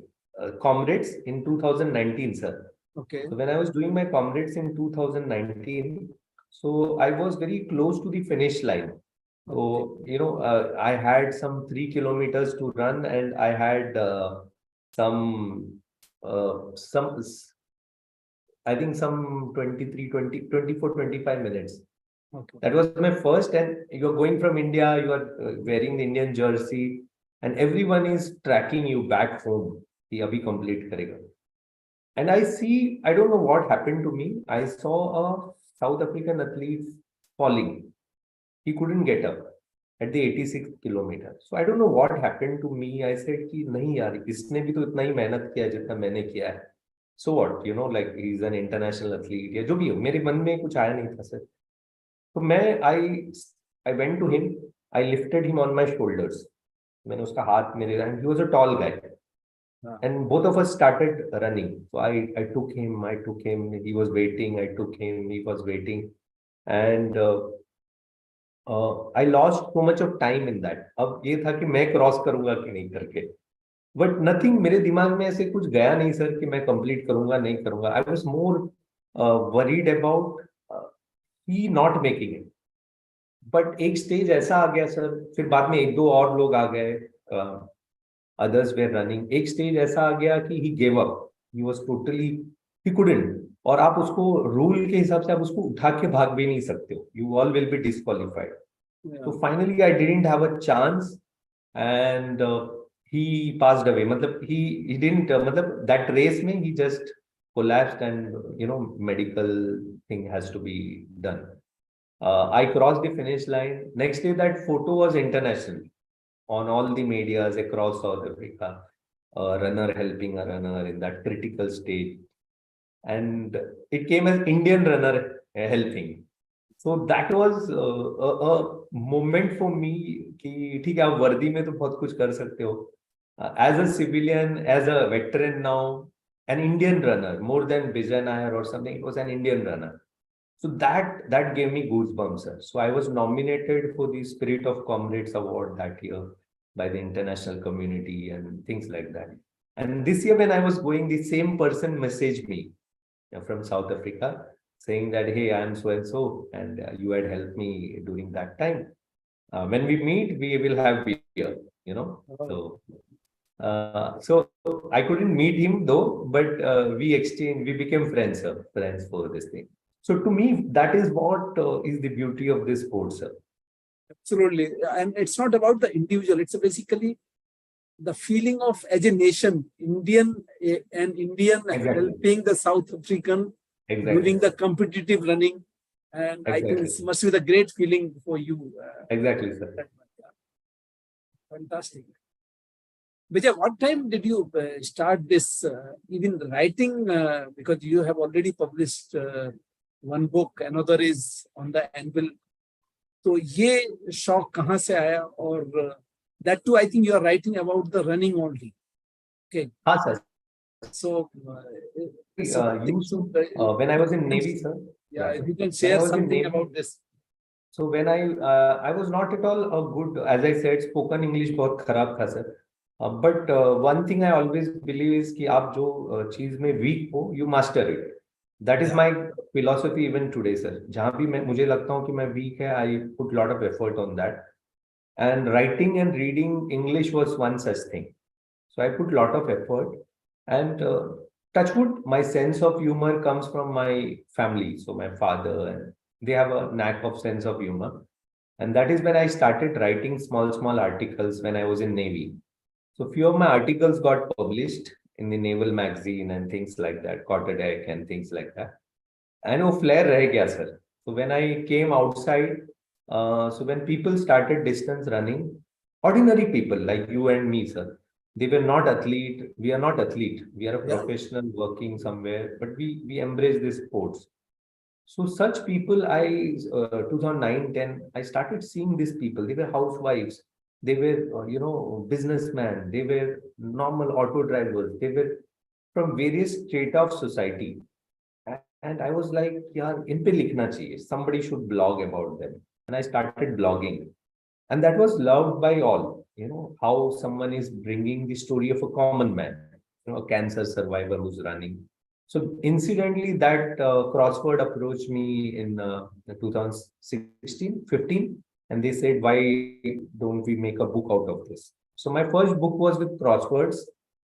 Comrades in 2019, sir. Okay. So when I was doing my Comrades in 2019, so I was very close to the finish line. So, I had some 3 kilometers to run, and I had some, I think some 23, 20, 24, 25 minutes. Okay. That was my first, and you're going from India, you are wearing the Indian jersey, and everyone is tracking you back home. He abhi complete karega. And I see, I don't know what happened to me. I saw a South African athlete falling. He couldn't get up at the 86th kilometer. So I don't know what happened to me. I said कि नहीं यार, इसने भी तो इतना ही मेहनत किया जितना मैंने किया है. So what, like he's an international athlete या जो भी हो, मेरे मन में कुछ आया नहीं था सर. तो I went to him, I lifted him on my shoulders. मैंने उसका हाथ मेरे, and he was a tall guy. And both of us started running. So I took him, he was waiting, I took him, he was waiting. And I lost so much of time in that. अब ये था कि मैं cross करूंगा कि नहीं करके. But nothing, मेरे दिमाग में ऐसे कुछ गया नहीं सर कि मैं कंप्लीट करूंगा नहीं करूंगा. I was more worried about he not making it. But एक स्टेज ऐसा आ गया सर, फिर बाद में एक दो और लोग आ गए, others were running. एक स्टेज ऐसा आ गया कि he gave up. He was totally, he couldn't. और आप उसको रूल के हिसाब से आप उसको उठा के भाग भी नहीं सकते हो. You all will be disqualified. So finally I didn't have a chance, and he passed away. मतलब he didn't, मतलब that race में he just collapsed, and medical thing has to be done. I crossed the finish line. Next day that photo was international on all the medias across South Africa. A runner helping a runner in that critical stage. And it came as Indian runner helping. So that was a moment for me कि ठीक है आप वर्दी में तो बहुत कुछ कर सकते हो. As a civilian, as a veteran now, an Indian runner, more than Bijay Nair or something, it was an Indian runner. So that gave me goosebumps, sir. So I was nominated for the Spirit of Comrades Award that year by the international community and things like that. And this year when I was going, the same person messaged me from South Africa saying that, hey, I am so and so, and you had helped me during that time. When we meet, we will have beer, So I couldn't meet him though, but we became friends, sir, friends for this thing. So to me, that is what is the beauty of this sport, sir. Absolutely. And it's not about the individual. It's basically the feeling of as a nation, Indian helping the South African during the competitive running. And I think it must be the great feeling for you. Exactly, sir. Fantastic. Vijay, what time did you start this, even writing? Because you have already published one book, another is on the anvil. So ये शौक कहाँ से आया? और that too, I think you are writing about the running only. Okay. हाँ sir. So when I was in Navy, sir. Yeah, if you can share something about this. So when I was not at all a good, as I said, spoken English बहुत खराब था sir. But one thing I always believe is कि आप जो चीज में weak हो, you master it. That is my philosophy even today, sir. जहाँ भी मुझे लगता हूँ कि मैं weak है, I put lot of effort on that. And writing and reading English was one such thing. So I put lot of effort. And touch wood, my sense of humor comes from my family. So my father, and they have a knack of sense of humor. And that is when I started writing small articles when I was in Navy. So few of my articles got published in the naval magazine and things like that, quarter deck and things like that. And वो flair रह गया, sir. So when I came outside, so when people started distance running, ordinary people like you and me, sir, they were not athlete. We are not athlete. We are a professional working somewhere, but we embrace these sports. So such people, 2009, 10, I started seeing these people. They were housewives. they were, businessmen, they were normal auto drivers, they were from various strata of society. And I was like, yaar, in pe likhna chahiye. Somebody should blog about them. And I started blogging. And that was loved by all. How someone is bringing the story of a common man, a cancer survivor who's running. So incidentally, that crossword approached me in 2016, 15, and they said, why don't we make a book out of this? So my first book was with crosswords,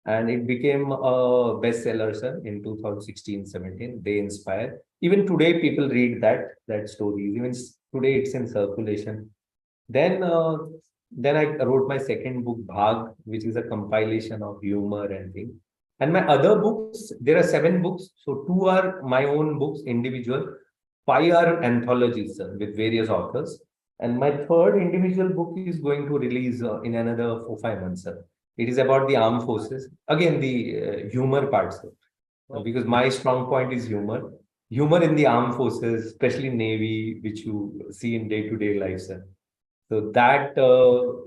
and it became a bestseller, sir, in 2016, 17. They inspire. Even today, people read that story. Even today, it's in circulation. Then, then I wrote my second book, Bhaagh, which is a compilation of humor and things. And my other books, there are 7 books. So 2 are my own books, individual. 5 are anthologies, sir, with various authors. And my third individual book is going to release in another 4-5 months, sir. It is about the armed forces. Again, the humor part, sir. Because my strong point is humor. Humor in the armed forces, especially Navy, which you see in day-to-day life, sir. So that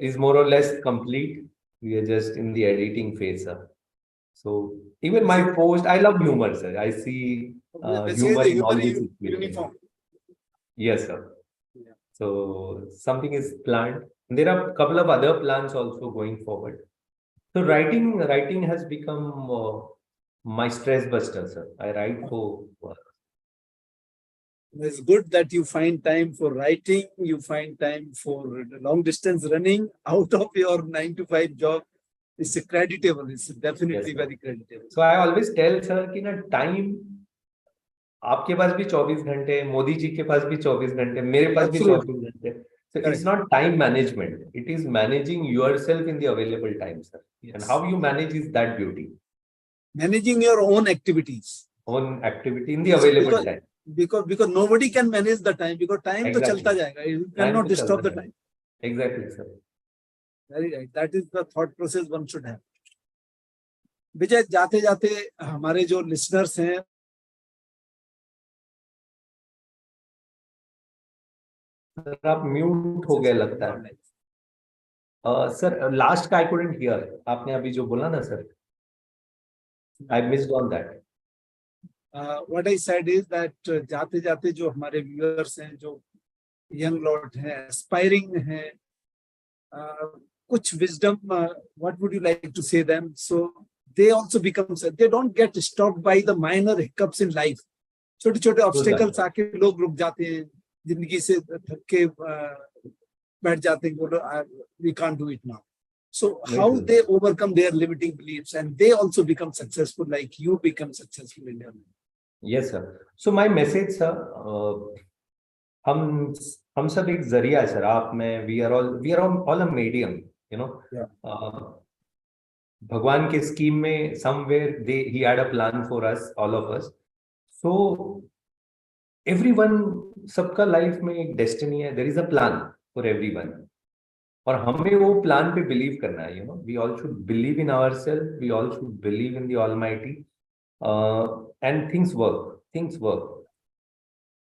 is more or less complete. We are just in the editing phase, sir. So even my post, I love humor, sir. I see humor in all these situations. Yes, sir. Yeah. So something is planned. There are a couple of other plans also going forward. So writing has become my stress buster, sir. I write for. It's good that you find time for writing, you find time for long distance running out of your 9 to 5 job. It's creditable. It's definitely Yes, very creditable. So I always tell sir कि ना time आपके पास भी 24 घंटे, मोदी जी के पास भी 24 घंटे, मेरे पास भी 24 घंटे. So it's not time management. It is managing yourself in the available time, sir. Yes. And how you manage is that beauty. Managing your own activities. Own activity in the available time. Because nobody can manage the time, because time Exactly. to chalta jayega. You cannot stop the time. Exactly, sir. Very right. That is the thought process one should have. विजय, जाते जाते हमारे जो listeners हैं, sir आप mute हो गए लगता है. सर लास्ट का I couldn't hear. आपने अभी जो बोला ना sir, I missed on that. what I said is that जाते जाते जो हमारे viewers हैं, जो young lot हैं, aspiring हैं, कुछ wisdom, what would you like to say them? So they also become, they don't get stopped by the minor hiccups in life. छोटे छोटे obstacles आके लोग रुक जाते हैं, जिंदगी से थक के बैठ जाते हैं, बोलो we can't do it now. So how they overcome their limiting beliefs and they also become successful, like you become successful in your life. Yes, sir. So my message, sir, हम सब एक जरिया है सर. आप में we are all a medium, you know. Yeah. भगवान के scheme में somewhere he had a plan for us, all of us. So everyone, सबका लाइफ में एक डेस्टिनी है. There is a plan for everyone. और हमें वो प्लान पे बिलीव करना है. We all should believe in ourselves. We all should believe in the Almighty. And things work.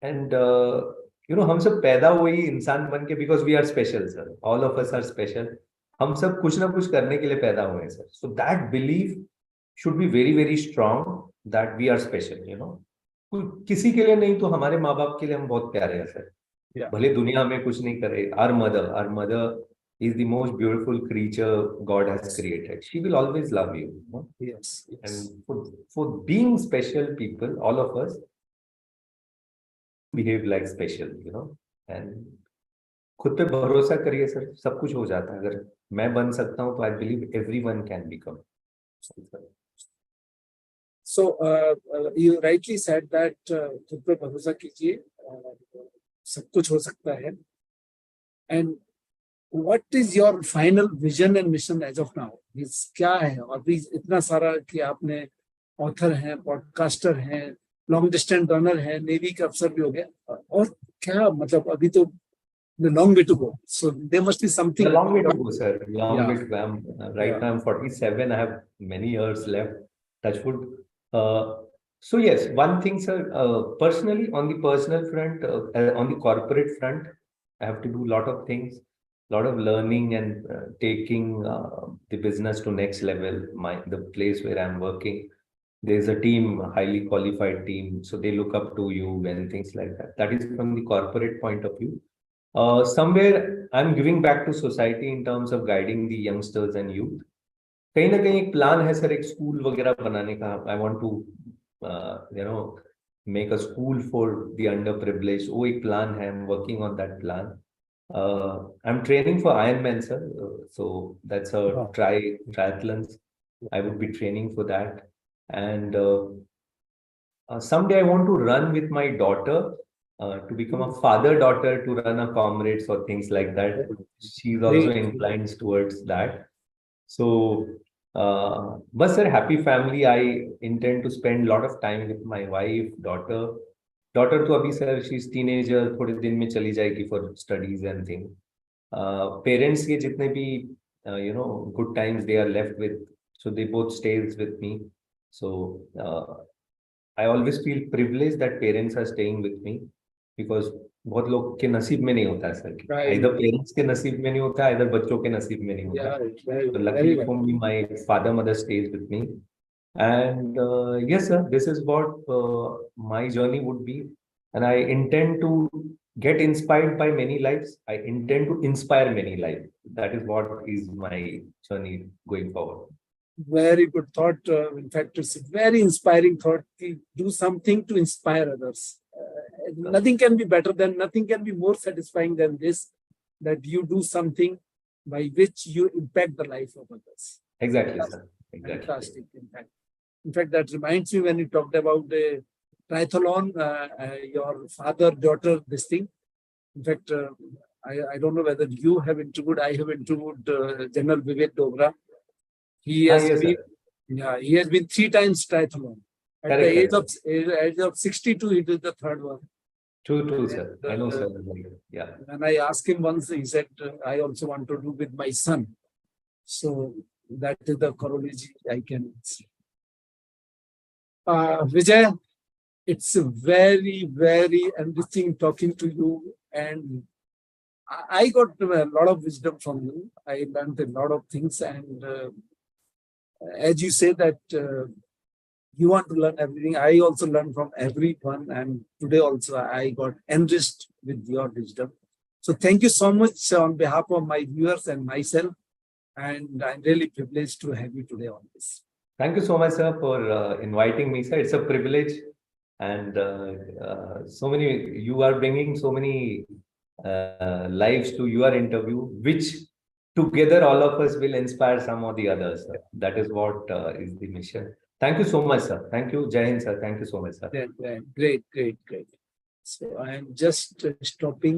And हम सब पैदा हुए ही इंसान बन के, because we are special, sir. All of us are special. हम सब कुछ ना कुछ करने के लिए पैदा हुए हैं, sir. So that belief should be very, very strong that we are special. किसी के लिए नहीं तो हमारे माँ बाप के लिए हम बहुत प्यारे हैं, sir. Yeah. भले दुनिया में कुछ नहीं करे. Our mother is the most beautiful creature God has created. She will always love you. Yes. And for being special people, all of us behave like special, and खुद पे भरोसा करिए सर, सब कुछ हो जाता है. अगर मैं बन सकता हूँ तो I believe everyone can become. So you rightly said that खुद पे भरोसा कीजिए, सब कुछ हो सकता है. And what is your final vision and mission as of now? क्या है अभी इतना सारा कि आपने ऑथर हैं, पॉडकास्टर हैं, लॉन्ग डिस्टेंस रनर है, नेवी का अफसर भी हो गया, और क्या मतलब अभी तो the long way to go. So there must be something. A long way to go, sir. Long way to go. Right now I'm 47. I have many years left. Touch wood. So yes, one thing, sir. Personally, on the personal front, on the corporate front, I have to do a lot of things. lot of learning and taking the business to next level. The place where I'm working, there's a team, a highly qualified team, so they look up to you and things like that. That is from the corporate point of view. Somewhere I'm giving back to society in terms of guiding the youngsters and youth. कहीं ना कहीं एक plan है sir, एक school वगैरह बनाने का. I want to make a school for the under privilege. वो एक प्लान है. I am working on that plan. I am training for iron sir. So that's a triathlon. I would be training for that. And someday I want to run with my daughter, to become a father-daughter, to run a Comrades or things like that. She's also inclined towards that. So, but sir, happy family. I intend to spend a lot of time with my wife, daughter. Daughter to abhi sir, she's teenager. थोड़े दिन में चली जाएगी for studies and things. Parents के जितने भी good times they are left with, so they both stays with me. So I always feel privileged that parents are staying with me, because बहुत लोग के नसीब में नहीं होता है सर. Either parents के नसीब में नहीं होता, either बच्चों के नसीब में नहीं होता. So luckily for me, my father mother stays with me. And yes sir, this is what my journey would be, and I intend to get inspired by many lives. I intend to inspire many lives. That is what is my journey going forward. Very good thought. In fact, it's a very inspiring thought. Do something to inspire others. Nothing can be better than, nothing can be more satisfying than this, that you do something by which you impact the life of others. Exactly, sir. Exactly. Fantastic. In fact, that reminds me when you talked about the triathlon, your father, daughter, this thing. In fact, I don't know whether you have interviewed, I have interviewed General Vivek Dogra. He has he has been 3 times triathlon. At the age of 62, he did the 3rd one. True, sir. I know, sir. Yeah. And I asked him once, he said, I also want to do with my son. So that is the chronology I can see. Vijay, it's very, very enriching talking to you. And I got a lot of wisdom from you. I learned a lot of things. And as you say that you want to learn everything, I also learn from everyone. And today also I got enriched with your wisdom. So thank you so much on behalf of my viewers and myself. And I'm really privileged to have you today on this. Thank you so much, sir, for inviting me, sir. It's a privilege. And so many, you are bringing so many lives to your interview, which together all of us will inspire some or the others. Sir. That is what is the mission. Thank you so much, sir. Thank you, Jai Hind, sir. Thank you so much, sir. Great. So I am just stopping.